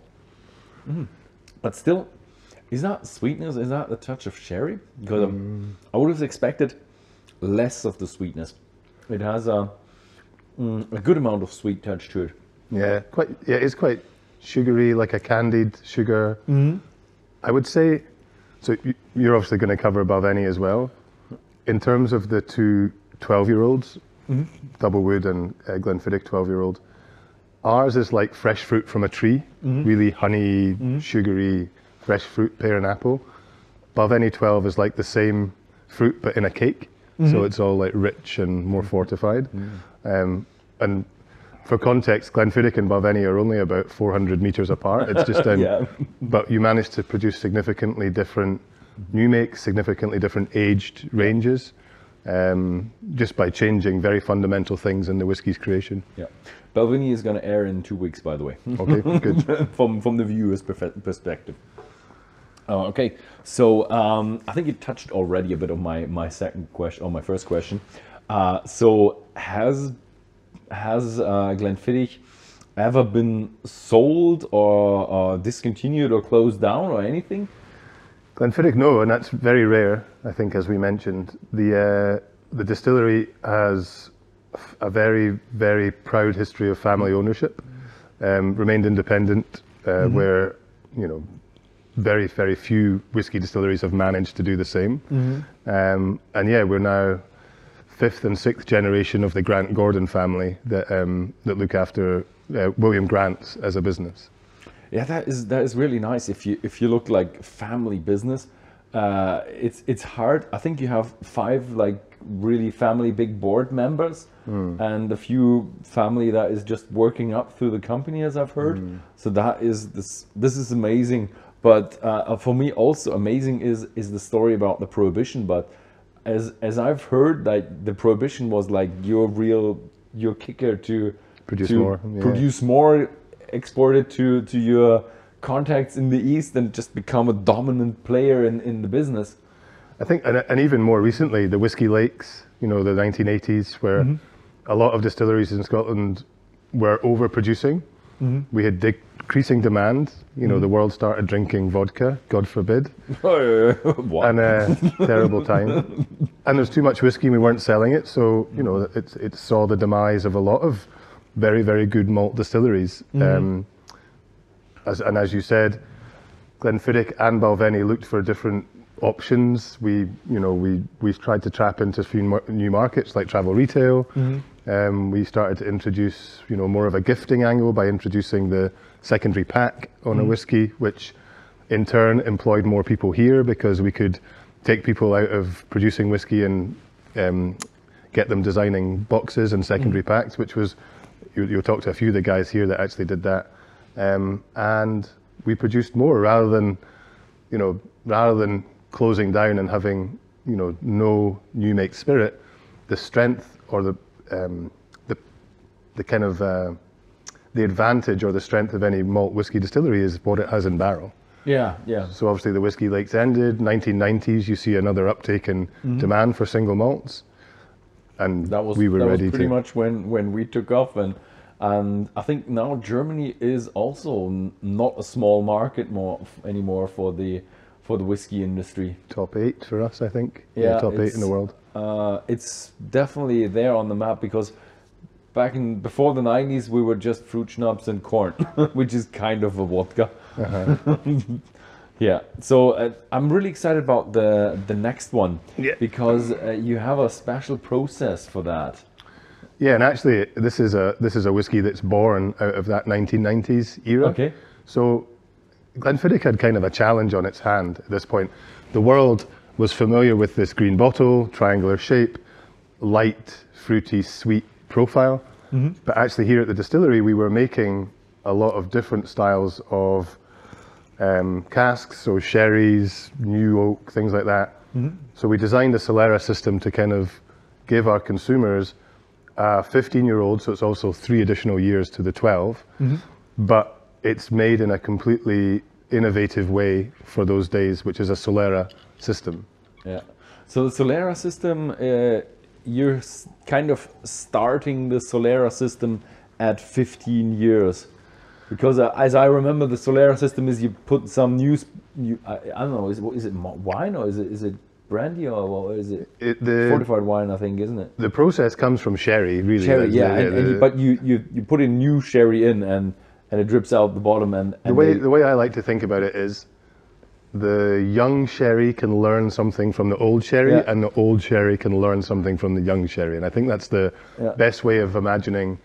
But still, is that sweetness? Is that the touch of sherry? Because I would have expected less of the sweetness. It has a good amount of sweet touch to it. Yeah, it's quite sugary, like a candied sugar. I would say, so you're obviously going to cover above any as well. In terms of the two 12-year-olds, Doublewood and Glenfiddich 12-year-old, ours is like fresh fruit from a tree, really honey, sugary, fresh fruit, pear and apple. Above any 12 is like the same fruit but in a cake, so it's all like rich and more fortified. And for context, Glenfiddich and Balvenie are only about 400 meters apart. It's just but you managed to produce significantly different new makes, significantly different aged ranges, just by changing very fundamental things in the whiskey's creation. Yeah, Balvenie is going to air in 2 weeks, by the way. Okay, good. from the viewer's perspective. Okay, so I think you touched already a bit of my second question, or my first question. So has Glenfiddich ever been sold or discontinued or closed down or anything? Glenfiddich, no, and that's very rare. I think, as we mentioned, the distillery has a very, very proud history of family ownership. Remained independent, where very, very few whiskey distilleries have managed to do the same. And yeah, we're now 5th and 6th generation of the Grant Gordon family that look after William Grant as a business. Yeah, that is really nice. If you look like family business, it's hard. I think you have 5 like really family big board members, and a few family that is just working up through the company, as I've heard. So that is this is amazing. But for me also amazing is the story about the prohibition. But as I've heard, like the prohibition was like your kicker to produce more, export it to your contacts in the East, and just become a dominant player in the business. I think, and even more recently, the whiskey lakes, the 1980s, where a lot of distilleries in Scotland were overproducing. We had decreasing demand. The world started drinking vodka, God forbid. What? And terrible time. And there's too much whiskey and we weren't selling it. So, it saw the demise of a lot of very, very good malt distilleries. As you said, Glenfiddich and Balvenie looked for different options. We tried to tap into a few new markets like travel retail. We started to introduce, more of a gifting angle by introducing the secondary pack on a whiskey, which in turn employed more people here because we could take people out of producing whiskey and get them designing boxes and secondary packs, which was, you'll talk to a few of the guys here that actually did that. And we produced more rather than closing down and having, no new make spirit. The strength or the kind of the advantage or the strength of any malt whiskey distillery is what it has in barrel. Yeah. So obviously the whiskey lakes ended. 1990s, you see another uptake in demand for single malts, and we were ready to. Pretty much when we took off, and I think now Germany is also not a small market anymore for the whiskey industry. Top 8 for us, I think. Yeah, top 8 in the world. It's definitely there on the map because before the 90s we were just fruit schnapps and corn, which is kind of a vodka. Yeah, so I'm really excited about the next one because you have a special process for that. Yeah, and actually this is a whiskey that's born out of that 1990s era. Okay. So Glenfiddich had kind of a challenge on its hand at this point. The world was familiar with this green bottle, triangular shape, light, fruity, sweet profile. But actually here at the distillery, we were making a lot of different styles of casks, so sherries, new oak, things like that. So we designed a Solera system to kind of give our consumers a 15-year-old, so it's also 3 additional years to the 12, but it's made in a completely innovative way for those days, which is a Solera system. Yeah. So the Solera system, you're kind of starting the Solera system at 15 years. Because as I remember, the Solera system is you put some I don't know, is it wine or is it brandy or is it fortified wine, I think, isn't it? The process comes from sherry, really. Sherry, yeah, but you put in new sherry in and it drips out the bottom. And the way I like to think about it is the young sherry can learn something from the old sherry, and the old sherry can learn something from the young sherry. And I think that's the best way of imagining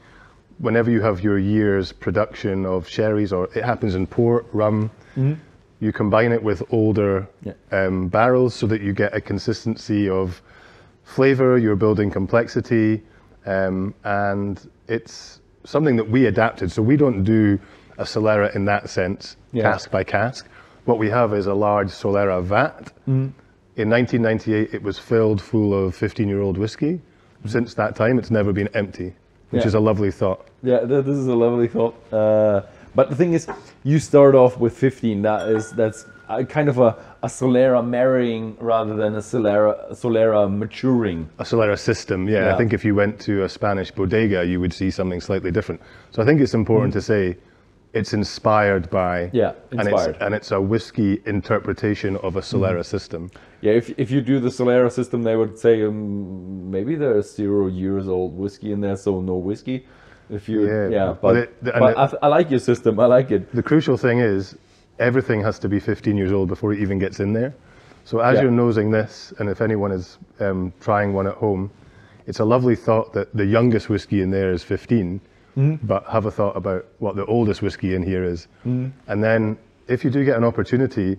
whenever you have your year's production of sherries, or it happens in port, rum, you combine it with older barrels so that you get a consistency of flavor, you're building complexity, and it's something that we adapted. So we don't do a Solera in that sense, cask by cask. What we have is a large Solera vat. In 1998, it was filled full of 15-year-old whiskey. Since that time, it's never been empty, which is a lovely thought. Yeah, this is a lovely thought. But the thing is, you start off with 15. That's kind of a Solera marrying rather than a Solera maturing. A Solera system, yeah. I think if you went to a Spanish bodega, you would see something slightly different. So I think it's important to say it's inspired by, and it's a whiskey interpretation of a Solera system. Yeah, if you do the Solera system, they would say maybe there's 0 years old whiskey in there, so no whiskey. If you, but I like your system. I like it. The crucial thing is everything has to be 15 years old before it even gets in there. So as you're nosing this, and if anyone is trying one at home, it's a lovely thought that the youngest whiskey in there is 15. But have a thought about what the oldest whiskey in here is. And then if you do get an opportunity,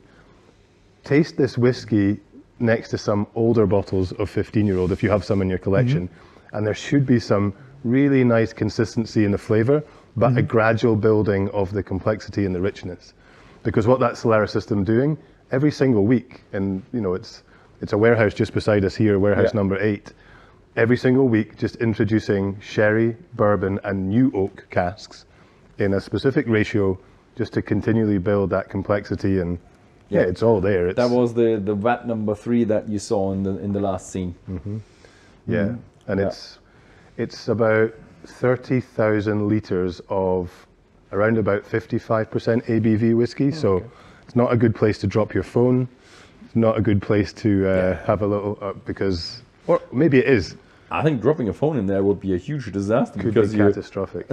taste this whiskey next to some older bottles of 15-year-old if you have some in your collection. And there should be some really nice consistency in the flavor, but a gradual building of the complexity and the richness. Because what that Solera system doing every single week, and you know it's a warehouse just beside us here, warehouse number 8, every single week, just introducing sherry, bourbon, and new oak casks in a specific ratio, just to continually build that complexity. And it's all there. That was the vat number 3 that you saw in the last scene. Yeah, and it's about 30,000 liters of around about 55% ABV whiskey. So it's not a good place to drop your phone. It's not a good place to have a little because. Or maybe it is. I think dropping a phone in there would be a huge disaster. Could be catastrophic.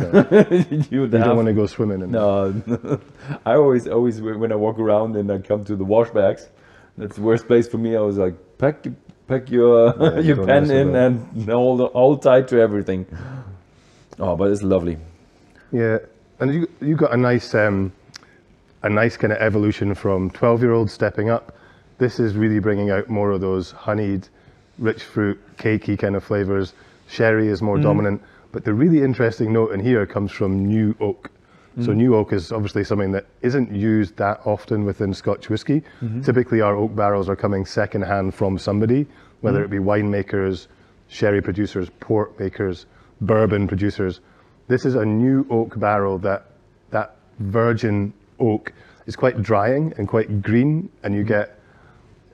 You don't want to go swimming in there. No, I always when I walk around and I come to the wash bags, that's the worst place for me. I was like, pack your pen in and hold tight to everything. Oh, but it's lovely. Yeah, and you got a nice kind of evolution from 12-year-olds stepping up. This is really bringing out more of those honeyed, rich fruit, cakey kind of flavors. Sherry is more dominant, but the really interesting note in here comes from new oak. So new oak is obviously something that isn't used that often within Scotch whiskey. Typically our oak barrels are coming second-hand from somebody, whether it be winemakers, sherry producers, port makers, bourbon producers. This is a new oak barrel that virgin oak is quite drying and quite green, and you get,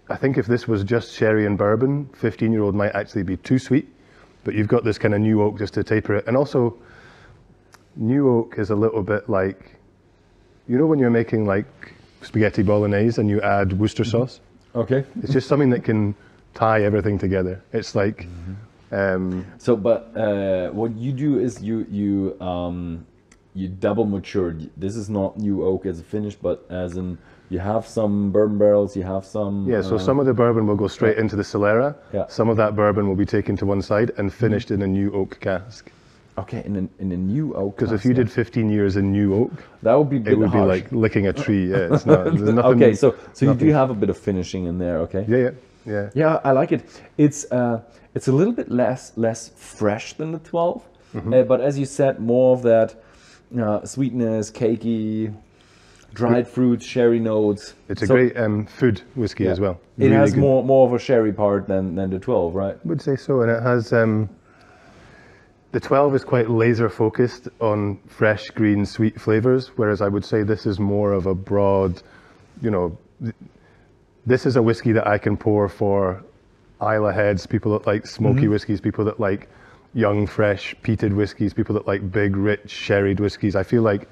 I think if this was just sherry and bourbon, 15-year-old might actually be too sweet, but you've got this kind of new oak just to taper it. And also, new oak is a little bit like, you know when you're making like spaghetti bolognese and you add Worcester sauce? Okay. It's just something that can tie everything together. It's like... what you do is you double matured. This is not new oak as a finish, but as in... You have some bourbon barrels, you have some... Yeah, so some of the bourbon will go straight into the Solera. Some of that bourbon will be taken to one side and finished in a new oak cask. Okay, in a new oak. Because if you did 15 years in new oak, that would be a bit it would harsh. be like licking a tree. Yeah, it's not. There's nothing. Okay, so you do have a bit of finishing in there. Okay. Yeah. Yeah, I like it. It's a little bit less fresh than the 12, but as you said, more of that sweetness, cakey, dried fruits, sherry notes. It's a great food whiskey as well. It Really has good. more of a sherry part than the 12, right? I would say so, and it has the 12 is quite laser focused on fresh, green, sweet flavors, whereas I would say this is more of a broad, this is a whiskey that I can pour for Isla heads, people that like smoky whiskies, people that like young, fresh, peated whiskies, people that like big, rich, sherried whiskies. I feel like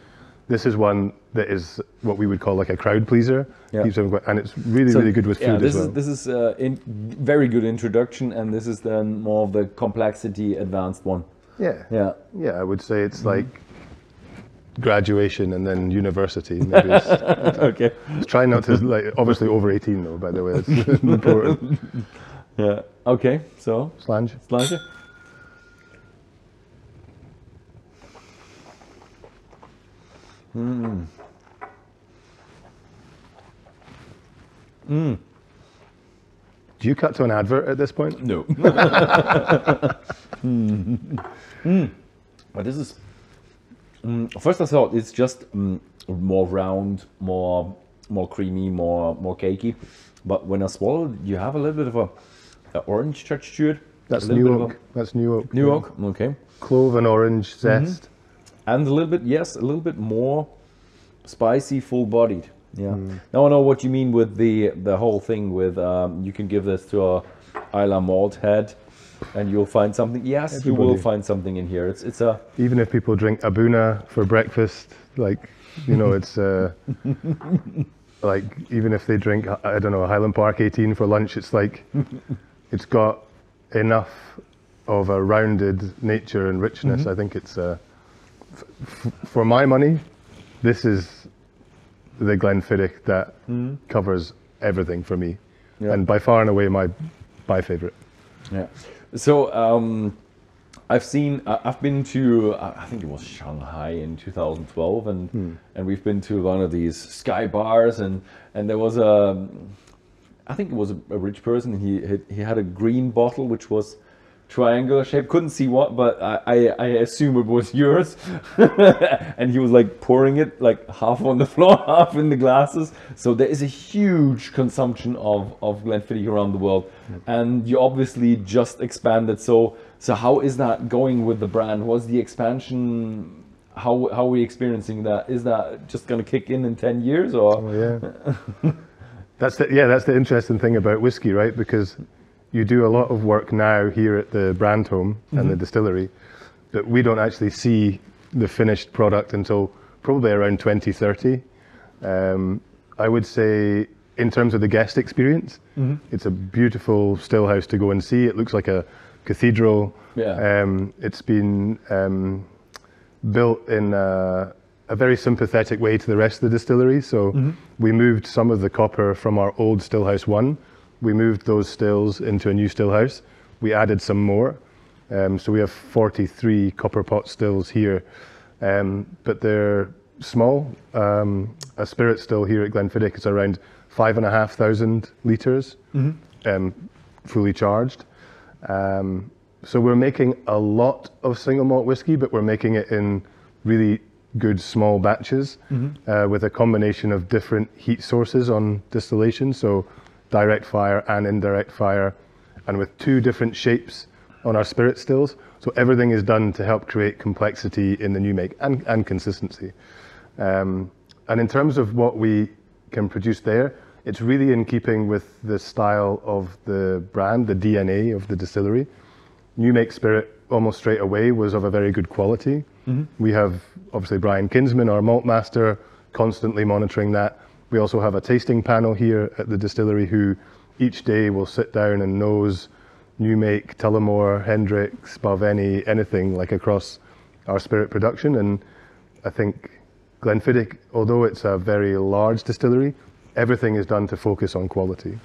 this is one that is what we would call like a crowd pleaser. Yeah. And it's really good with food as well. This is very good introduction, and this is then more of the complexity advanced one. Yeah, I would say it's like graduation and then university. Maybe it's, Okay. try not to, like, obviously over 18 though, by the way, it's important. Yeah. Okay. So Slange. Slange. Do you cut to an advert at this point? No. But this is first I thought it's just more round, more creamy, more cakey. But when I swallowed, you have a little bit of a orange touch to it. That's new oak. That's new oak. New oak. Okay. Clove and orange zest. And a little bit more spicy, full-bodied. Yeah. Now I know what you mean with the whole thing with you can give this to a Isla malt head, and you'll find something. Yes, you will find something in here. It's a Even if people drink Abuna for breakfast, like it's like even if they drink I don't know Highland Park 18 for lunch, it's like it's got enough of a rounded nature and richness. I think it's for my money, this is the Glenfiddich that covers everything for me, and by far and away my favorite. Yeah. So I've been to I think it was Shanghai in 2012, and we've been to one of these sky bars, and there was I think it was a rich person. He had a green bottle which was triangular shape. Couldn't see what, but I assume it was yours. And he was like pouring it like half on the floor, half in the glasses. So there is a huge consumption of Glenfiddich around the world, and you obviously just expanded. So how is that going with the brand? Was the expansion? How are we experiencing that? Is that just going to kick in 10 years or? Oh, yeah. That's the interesting thing about whiskey, right? Because you do a lot of work now here at the brand home and the distillery, but we don't actually see the finished product until probably around 2030. I would say in terms of the guest experience, it's a beautiful still house to go and see. It looks like a cathedral. Yeah. It's been built in a very sympathetic way to the rest of the distillery. So we moved some of the copper from our old still house 1. We moved those stills into a new still house. We added some more. So we have 43 copper pot stills here, but they're small. A spirit still here at Glenfiddich is around 5,500 litres, fully charged. So we're making a lot of single malt whiskey, but we're making it in really good small batches with a combination of different heat sources on distillation. So direct fire and indirect fire, and with 2 different shapes on our spirit stills. So everything is done to help create complexity in the new make and consistency. And in terms of what we can produce there, it's really in keeping with the style of the brand, the DNA of the distillery. New make spirit almost straight away was of a very good quality. We have obviously Brian Kinsman, our malt master, constantly monitoring that. We also have a tasting panel here at the distillery who each day will sit down and nose new make, Tullamore, Hendricks, Balvenie, anything like across our spirit production. And I think Glenfiddich, although it's a very large distillery, everything is done to focus on quality.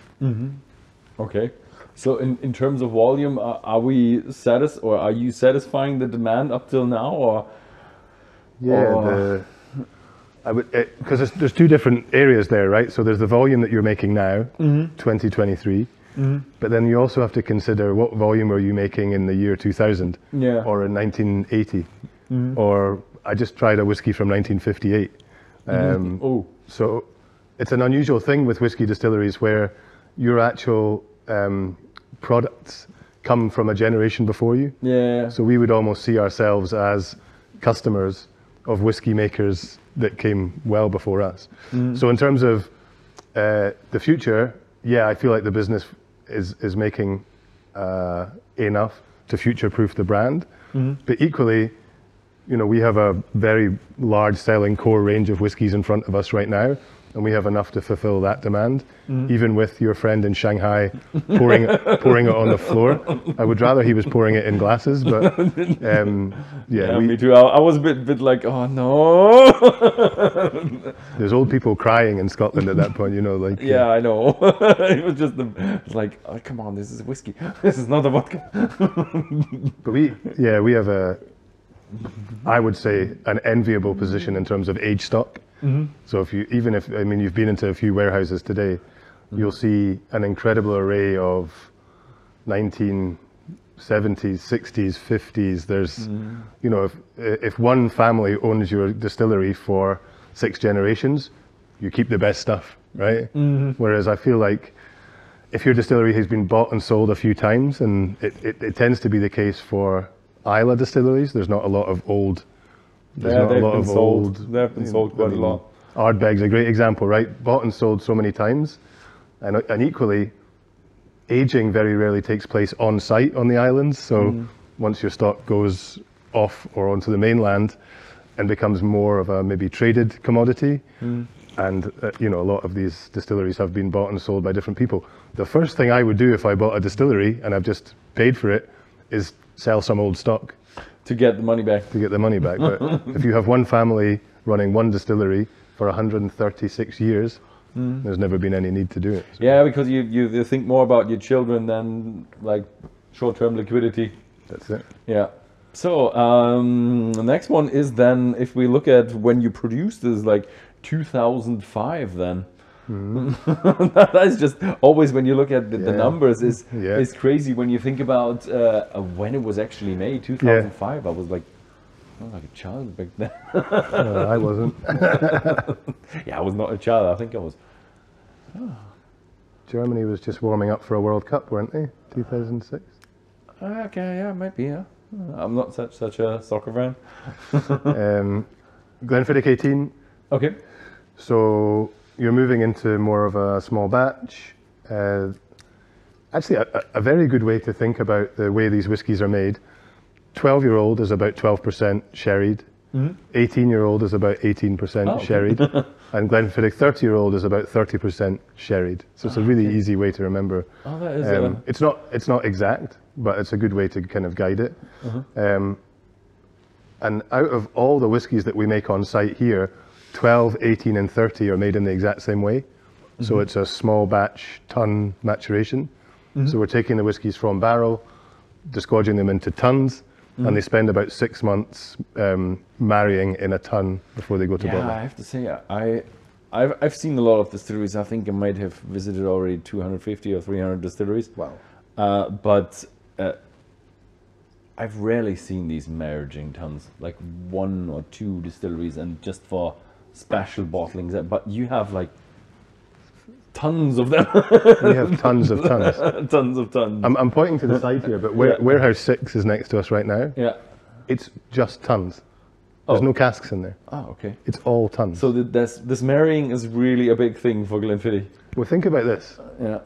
Okay. So in terms of volume, are we or are you satisfying the demand up till now, or? Yeah, I would, because there's two different areas there, right? So there's the volume that you're making now, 2023, but then you also have to consider what volume are you making in the year 2000, or in 1980, or I just tried a whiskey from 1958. So it's an unusual thing with whiskey distilleries where your actual products come from a generation before you. So we would almost see ourselves as customers of whiskey makers that came well before us. So in terms of the future, I feel like the business is making enough to future-proof the brand. But equally, we have a very large selling core range of whiskies in front of us right now, and we have enough to fulfill that demand. Even with your friend in Shanghai pouring it on the floor, I would rather he was pouring it in glasses. But me too. I was a bit like, oh no. There's old people crying in Scotland at that point, like. Yeah, I know. It was just like, oh, come on, this is whiskey. This is not a vodka. But we have I would say, an enviable position in terms of age stock. So if you've been into a few warehouses today, you'll see an incredible array of 1970s, 60s, 50s. There's, if one family owns your distillery for 6 generations, you keep the best stuff, right? Whereas I feel like if your distillery has been bought and sold a few times, and it tends to be the case for Islay distilleries, there's not a lot of old. They've been sold quite a lot. Ardbegg's a great example, right? Bought and sold so many times, and equally, aging very rarely takes place on site on the islands. So once your stock goes off or onto the mainland, and becomes more of a maybe traded commodity, and a lot of these distilleries have been bought and sold by different people. The first thing I would do if I bought a distillery and I've just paid for it is sell some old stock. To get the money back. But if you have one family running one distillery for 136 years, there's never been any need to do it. So. Yeah, because you think more about your children than like short-term liquidity. That's it. Yeah. So the next one is then, if we look at when you produced this, like 2005 then. That is just always, when you look at the numbers, is crazy when you think about when it was actually made. 2005. I was like a child back then. I wasn't. I was not a child. I think I was. Germany was just warming up for a World Cup, weren't they? 2006. Okay, yeah, maybe. Yeah, I'm not such a soccer fan. Glenfiddich 18. Okay. So you're moving into more of a small batch. Actually, a very good way to think about the way these whiskies are made. 12-year-old is about 12% sherried. 18-year-old is about 18% sherried. And Glenfiddich 30-year-old is about 30% sherried. So it's a really easy way to remember. Oh, that is it's not exact, but it's a good way to kind of guide it. And out of all the whiskies that we make on site here, 12, 18 and 30 are made in the exact same way. So it's a small batch ton maturation. So we're taking the whiskies from barrel, disgorging them into tons, and they spend about 6 months marrying in a ton before they go to bottle. I have to say, I've seen a lot of distilleries. I think I might have visited already 250 or 300 distilleries. Wow. But I've rarely seen these marrying tons, like 1 or 2 distilleries, and just for special bottlings. But you have like tons of them. We have tons of tons. Tons of tons. I'm pointing to the side here, but warehouse 6 is next to us right now. Yeah. It's just tons. There's no casks in there. Oh, okay. It's all tons. So this marrying is really a big thing for Glenfiddich. Well, think about this. Yeah.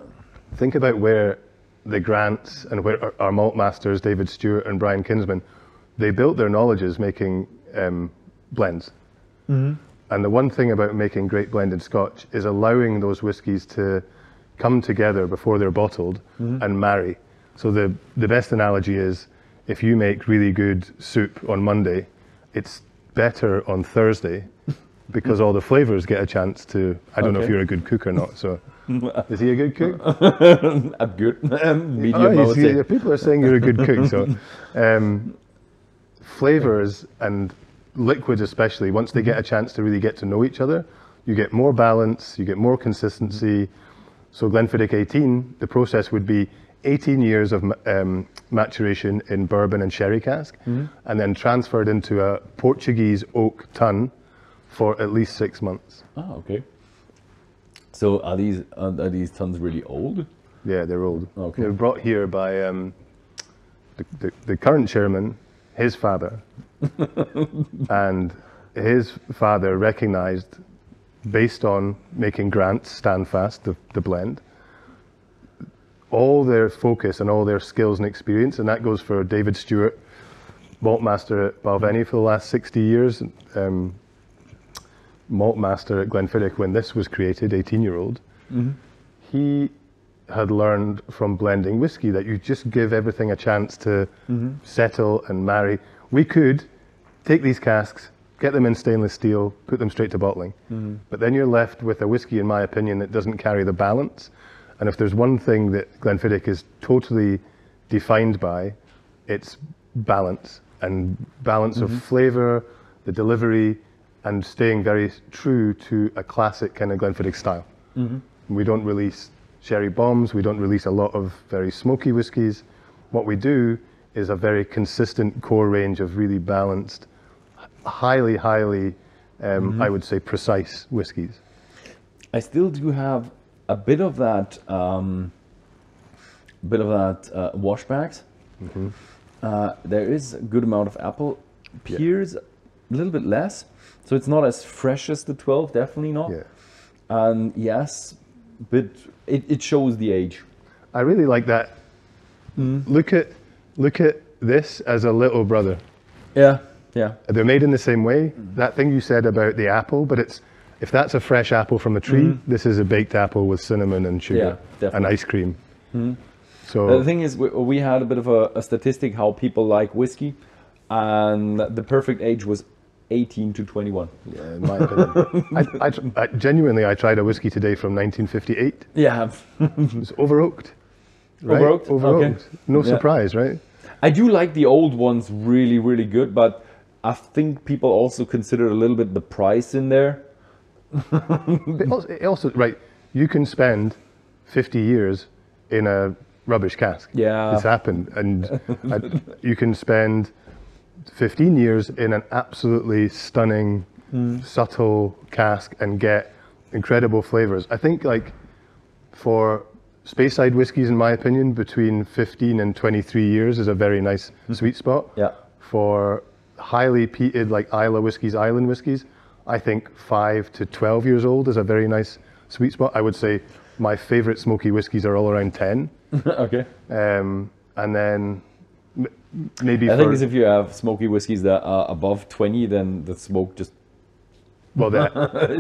Think about where the Grants and where our malt masters, David Stewart and Brian Kinsman, they built their knowledges making blends. And the one thing about making great blended Scotch is allowing those whiskies to come together before they're bottled and marry. So the best analogy is, if you make really good soup on Monday, it's better on Thursday because all the flavors get a chance to. I don't know if Okay. you're a good cook or not. So, is he a good cook? A good medium, I would say. People are saying you're a good cook. So, flavors and liquids, especially, once they get a chance to really get to know each other, you get more balance, you get more consistency. So, Glenfiddich 18, the process would be 18 years of maturation in bourbon and sherry cask, and then transferred into a Portuguese oak tun for at least 6 months. Ah, okay. So are these tons really old? Yeah, they're old. Okay. They were brought here by the current chairman, his father, and his father recognized, based on making grants stand fast, the blend, all their focus and all their skills and experience, and that goes for David Stewart, malt master at Balvenie for the last 60 years, malt master at Glenfiddich when this was created, 18-year-old. He had learned from blending whiskey that you just give everything a chance to settle and marry. We could take these casks, get them in stainless steel, put them straight to bottling, but then you're left with a whiskey, in my opinion, that doesn't carry the balance. And if there's one thing that Glenfiddich is totally defined by, it's balance, and balance of flavor, the delivery, and staying very true to a classic kind of Glenfiddich style. We don't release sherry bombs, we don't release a lot of very smoky whiskies. What we do is a very consistent core range of really balanced, highly, I would say, precise whiskies. I still do have a bit of that, washbacks. There is a good amount of apple. Pears, a little bit less, so it's not as fresh as the 12. Definitely not. Yeah. And yes, but it shows the age. I really like that. Look at this as a little brother. Yeah, yeah. They're made in the same way. That thing you said about the apple, but if that's a fresh apple from a tree, this is a baked apple with cinnamon and sugar and ice cream. So The thing is, we had a bit of a statistic how people like whiskey, and the perfect age was 18 to 21. yeah, in my opinion, I genuinely, I tried a whiskey today from 1958. Yeah. It's over-oaked. Right? Over-oaked? Over-oaked. Okay. No Yeah. surprise, right? I do like the old ones really, really good, but I think people also consider a little bit the price in there. It also, right, you can spend 50 years in a rubbish cask. Yeah. It's happened. And you can spend 15 years in an absolutely stunning, subtle cask and get incredible flavors. I think, like, for Speyside whiskies, in my opinion, between 15 and 23 years is a very nice sweet spot. Yeah. For highly peated, like Isla whiskies, island whiskies, I think 5 to 12 years old is a very nice sweet spot. I would say my favorite smoky whiskies are all around 10. Okay. And then maybe I think if you have smoky whiskies that are above 20, then the smoke just... well, then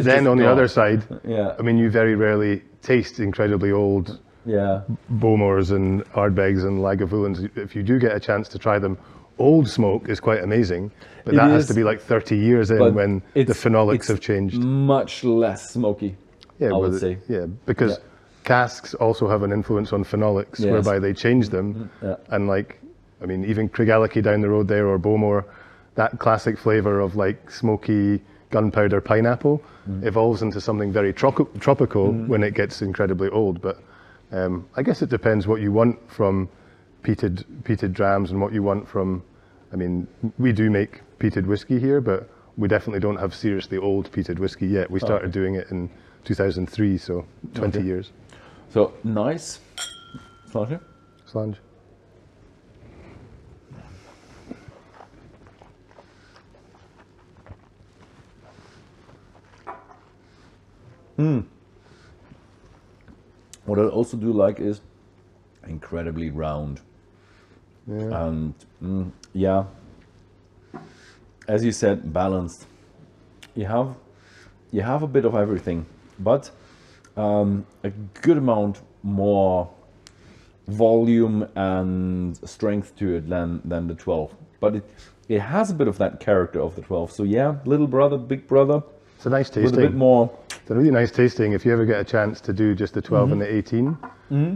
just on the gone. other side, Yeah. I mean, you very rarely taste incredibly old Yeah. Bowmores and Ardbegs and Lagavulins. If you do get a chance to try them, old smoke is quite amazing, but It that has is, to be like 30 years in but when the it's phenolics have changed. Much less smoky, I would say. Yeah, because casks also have an influence on phenolics, Yes. whereby they change them. Yeah. And like, I mean, even Craigellachie down the road there, or Bowmore, that classic flavor of like smoky gunpowder pineapple evolves into something very tropical when it gets incredibly old. But I guess it depends what you want from peated drams and what you want from, I mean, we do make peated whiskey here, but we definitely don't have seriously old peated whiskey yet. We started doing it in 2003, so 20 years. So, nice. Sláinte. Slange. What I also do like is incredibly round. Yeah. And yeah, as you said, balanced. You have a bit of everything, but a good amount more volume and strength to it than the 12. But it has a bit of that character of the 12. So yeah, little brother, big brother. It's a nice tasting. With a bit more. It's a really nice tasting. If you ever get a chance to do just the 12 and the 18,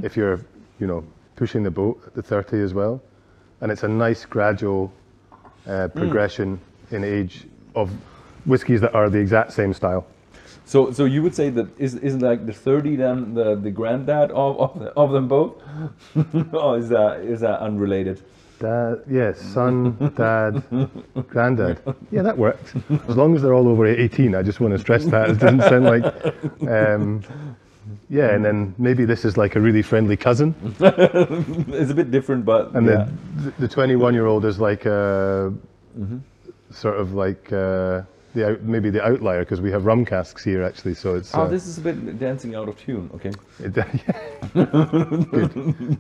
if you're, you know, pushing the boat at the 30 as well, and it's a nice gradual progression in age of whiskies that are the exact same style. So you would say that isn't like the 30 then the granddad of them both? Or is that unrelated? Dad, yes, son, dad, granddad. Yeah, that works. As long as they're all over 18, I just want to stress that. It doesn't sound like... yeah, and then maybe this is like a really friendly cousin. It's a bit different, but... And the 21-year-old is like a... sort of like... maybe the outlier, because we have rum casks here actually, so it's... this is a bit dancing out of tune, okay. Good.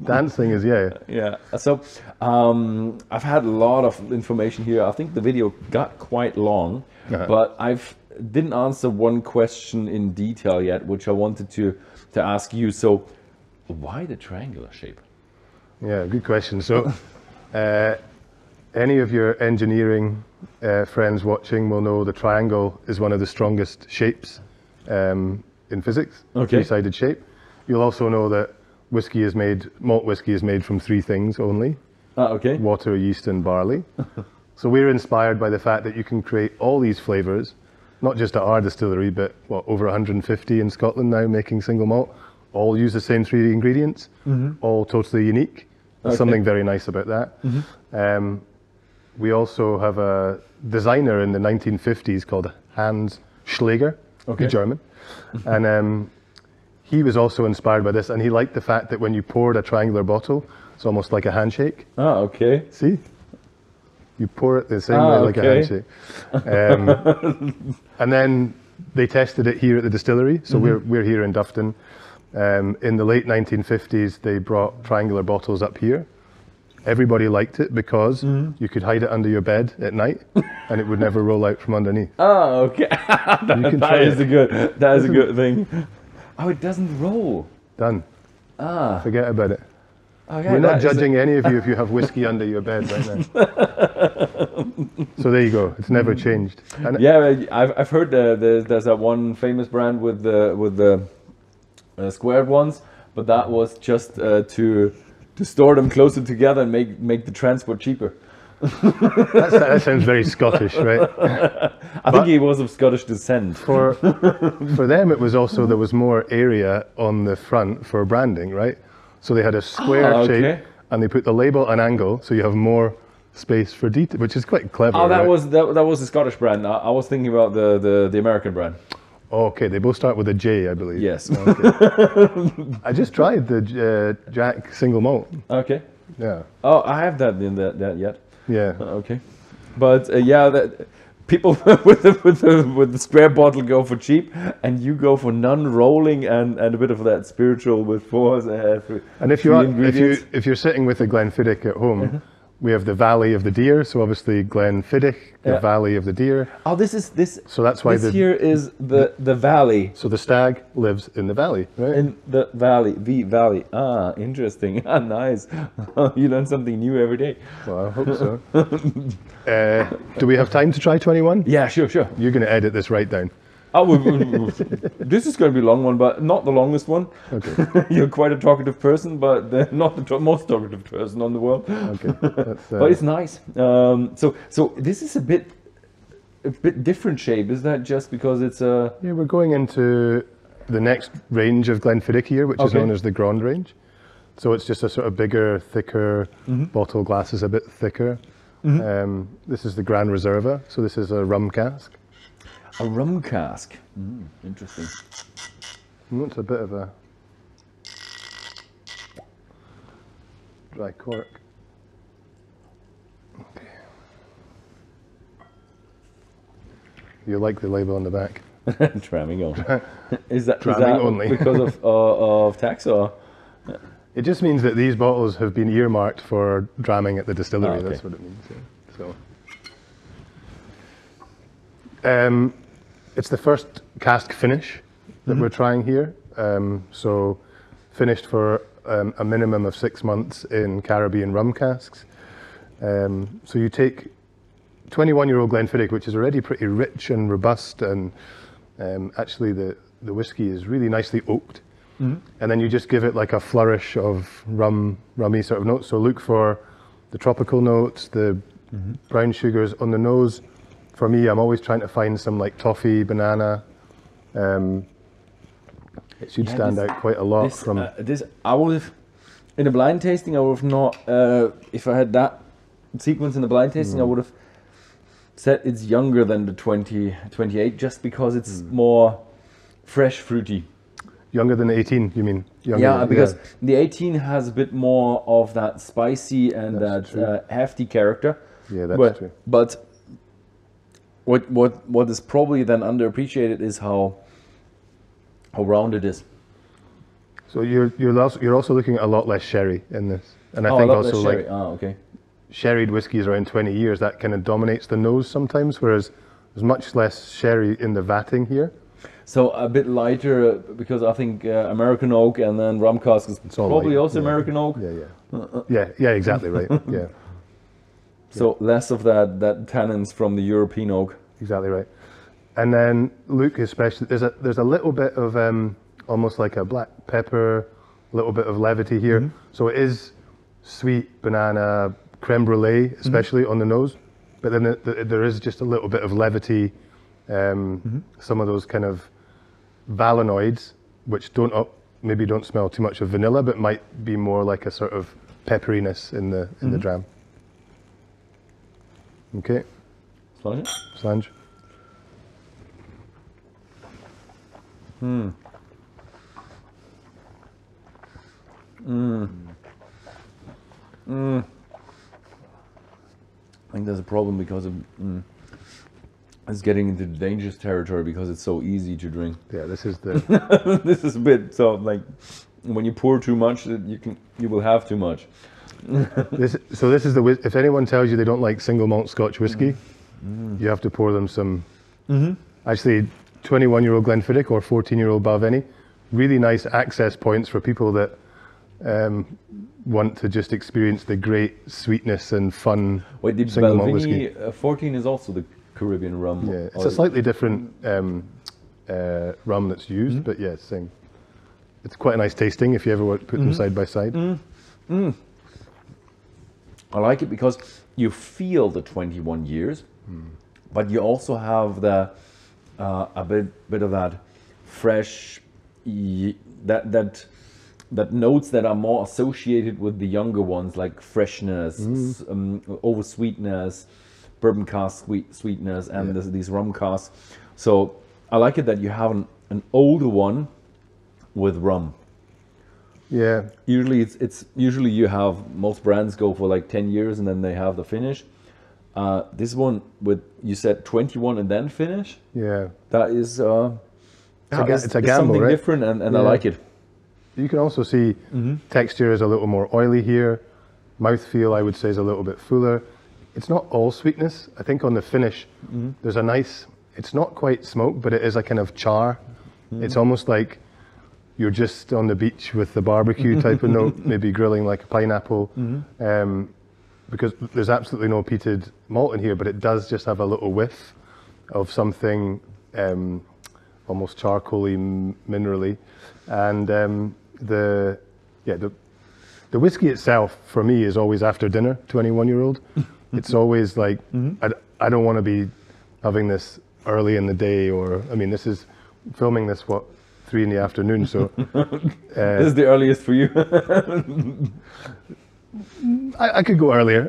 Dancing is, Yeah, so I've had a lot of information here. I think the video got quite long, but didn't answer one question in detail yet, which I wanted to ask you. So why the triangular shape? Yeah, good question. So any of your engineering friends watching will know the triangle is one of the strongest shapes in physics, three-sided shape. You'll also know that malt whiskey is made from three things only. Water, yeast, and barley. So we're inspired by the fact that you can create all these flavors, not just at our distillery, but over 150 in Scotland now making single malt, all use the same three ingredients, all totally unique. There's something very nice about that. We also have a designer in the 1950s called Hans Schläger, German, and he was also inspired by this, and he liked the fact that when you poured a triangular bottle, it's almost like a handshake. See? You pour it the same way like a handshake. And then they tested it here at the distillery, so we're here in Dufftown. In the late 1950s, they brought triangular bottles up here. Everybody liked it because you could hide it under your bed at night and it would never roll out from underneath. That is a good thing. Oh, it doesn't roll. Done. Forget about it. We're not judging any of you if you have whiskey under your bed right now. So there you go. It's never changed. And I've heard there's that one famous brand with the squared ones, but that was just to store them closer together and make the transport cheaper. That sounds very Scottish, right? I think he was of Scottish descent. For them, it was also, there was more area on the front for branding, right? So they had a square shape, and they put the label an angle, so you have more space for detail, which is quite clever. Oh, that was the Scottish brand. I was thinking about the American brand. Okay, they both start with a J, I believe. Yes. I just tried the Jack single malt. Yeah. Oh, I have that yet. Yeah. But people with the square bottle go for cheap, and you go for non-rolling and a bit of that spiritual with fours. And if you're sitting with a Glenfiddich at home, we have the Valley of the Deer, so obviously Glenfiddich, the Valley of the Deer. Oh, this is this. So that's why here is the valley. So the stag lives in the valley, right? In the valley. Ah, interesting. Ah, nice. You learn something new every day. Well, I hope so. Do we have time to try 21? Yeah, sure. You're going to edit this right down. Oh, this is going to be a long one, but not the longest one. You're quite a talkative person, but not the most talkative person on the world. But it's nice. So this is a bit different shape. Is that just because it's a... Yeah, we're going into the next range of Glenfiddich here, which is known as the Grand range. So it's just a sort of bigger, thicker bottle. Glass is a bit thicker. This is the Grand Reserva. So this is a rum cask. A rum cask. Interesting. It's a bit of a dry cork. Okay. You like the label on the back? Tramming on. Is that only because of tax or? It just means that these bottles have been earmarked for dramming at the distillery. That's what it means. Yeah. So. It's the first cask finish that we're trying here. So finished for a minimum of 6 months in Caribbean rum casks. So you take 21-year-old Glenfiddich, which is already pretty rich and robust and actually the whiskey is really nicely oaked. And then you just give it like a flourish of rummy sort of notes. So look for the tropical notes, the brown sugars on the nose. For me, I'm always trying to find some like toffee, banana. It should stand out quite a lot from this. I would have, in a blind tasting, I would have not. If I had that sequence in the blind tasting, I would have said it's younger than the 28, just because it's more fresh, fruity. Younger than 18, you mean? Younger, yeah, because the 18 has a bit more of that spicy and hefty character. Yeah, that's true. But what is probably then underappreciated is how round it is. So you're also looking at a lot less sherry in this, and I think also like sherried whiskies around 20 years that kind of dominates the nose sometimes, whereas there's much less sherry in the vatting here. So a bit lighter, because I think American oak and then rum cask is probably also American oak. Yeah, exactly right. Yeah. So less of that tannins from the European oak. Exactly right. And then look, especially there's a little bit of almost like a black pepper, a little bit of levity here. So it is sweet banana, creme brulee, especially on the nose. But then there is just a little bit of levity, some of those kind of valanoids, which maybe don't smell too much of vanilla, but might be more like a sort of pepperiness in the dram. Okay. Slange? Slange. I think there's a problem because of it's getting into dangerous territory because it's so easy to drink. Yeah, this is the this is a bit so like when you pour too much, you will have too much. This is the if anyone tells you they don't like single malt Scotch whiskey, you have to pour them some. Actually, 21-year-old Glenfiddich or 14-year-old Balvenie, really nice access points for people that want to just experience the great sweetness and fun. Wait, the single malt whiskey. 14 is also the Caribbean rum. Yeah, it's a slightly different rum that's used, but yeah, it's quite a nice tasting if you ever want to put them side by side. I like it because you feel the 21 years, but you also have the a bit of that fresh that notes that are more associated with the younger ones, like freshness, over sweetness, bourbon cask sweetness, and these rum casks. So I like it that you have an older one with rum. Yeah. Usually usually you have, most brands go for like 10 years and then they have the finish. This one with, you said 21 and then finish. Yeah. That is it's a gamble, something right? different, and I like it. You can also see texture is a little more oily here. Mouthfeel, I would say, is a little bit fuller. It's not all sweetness. I think on the finish, there's a nice, it's not quite smoke, but it is a kind of char. It's almost like you're just on the beach with the barbecue type of note, maybe grilling like a pineapple. Because there's absolutely no peated malt in here, but it does just have a little whiff of something almost charcoaly, minerally. And the whiskey itself, for me, is always after dinner, 21-year-old. It's always like, I don't want to be having this early in the day, or, I mean, this is, filming this, 3 in the afternoon, so. This is the earliest for you. I could go earlier.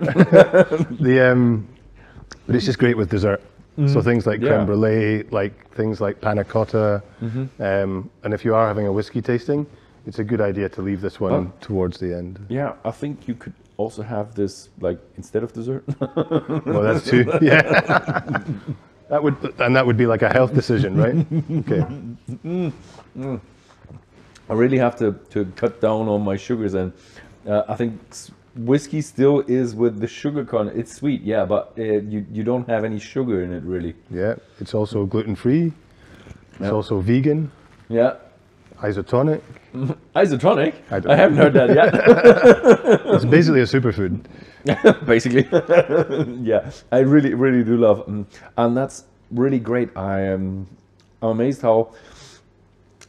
But it's just great with dessert. So things like creme brulee, like things like panna cotta. And if you are having a whiskey tasting, it's a good idea to leave this one towards the end. Yeah, I think you could also have this like instead of dessert. Well, that's too, yeah. That would be like a health decision, right? Okay. I really have to cut down on my sugars, and I think whiskey still is with the sugar content. It's sweet, yeah, but you don't have any sugar in it really. Yeah, it's also gluten-free. It's also vegan. Yeah. Isotonic. Isotonic? I haven't heard that yet. It's basically a superfood. Basically. Yeah, I really do love, and that's really great. I'm I'm amazed how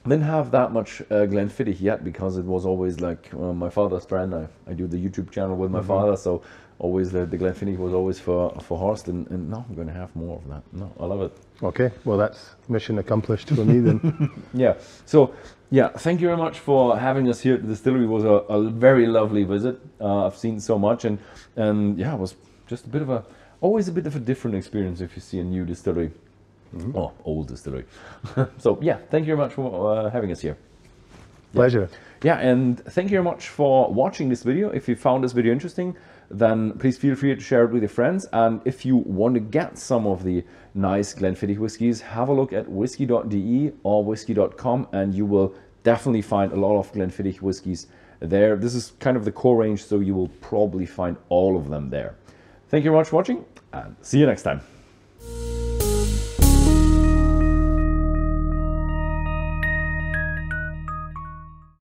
I didn't have that much Glenfiddich yet, because it was always like my father's brand. I do the YouTube channel with my father, so always the Glenfiddich was always for Horst, and now I'm going to have more of that. No, I love it. Okay, well that's mission accomplished for me then. Yeah, so yeah, thank you very much for having us here at the distillery. It was a very lovely visit. I've seen so much, and yeah, it was just a bit of always a bit of a different experience if you see a new distillery. Oh, old distillery. So yeah, thank you very much for having us here. Pleasure. Yeah, and thank you very much for watching this video. If you found this video interesting, then please feel free to share it with your friends. And if you want to get some of the nice Glenfiddich whiskies, have a look at whisky.de or whisky.com, and you will definitely find a lot of Glenfiddich whiskies there. This is kind of the core range, so you will probably find all of them there. Thank you very much for watching, and see you next time.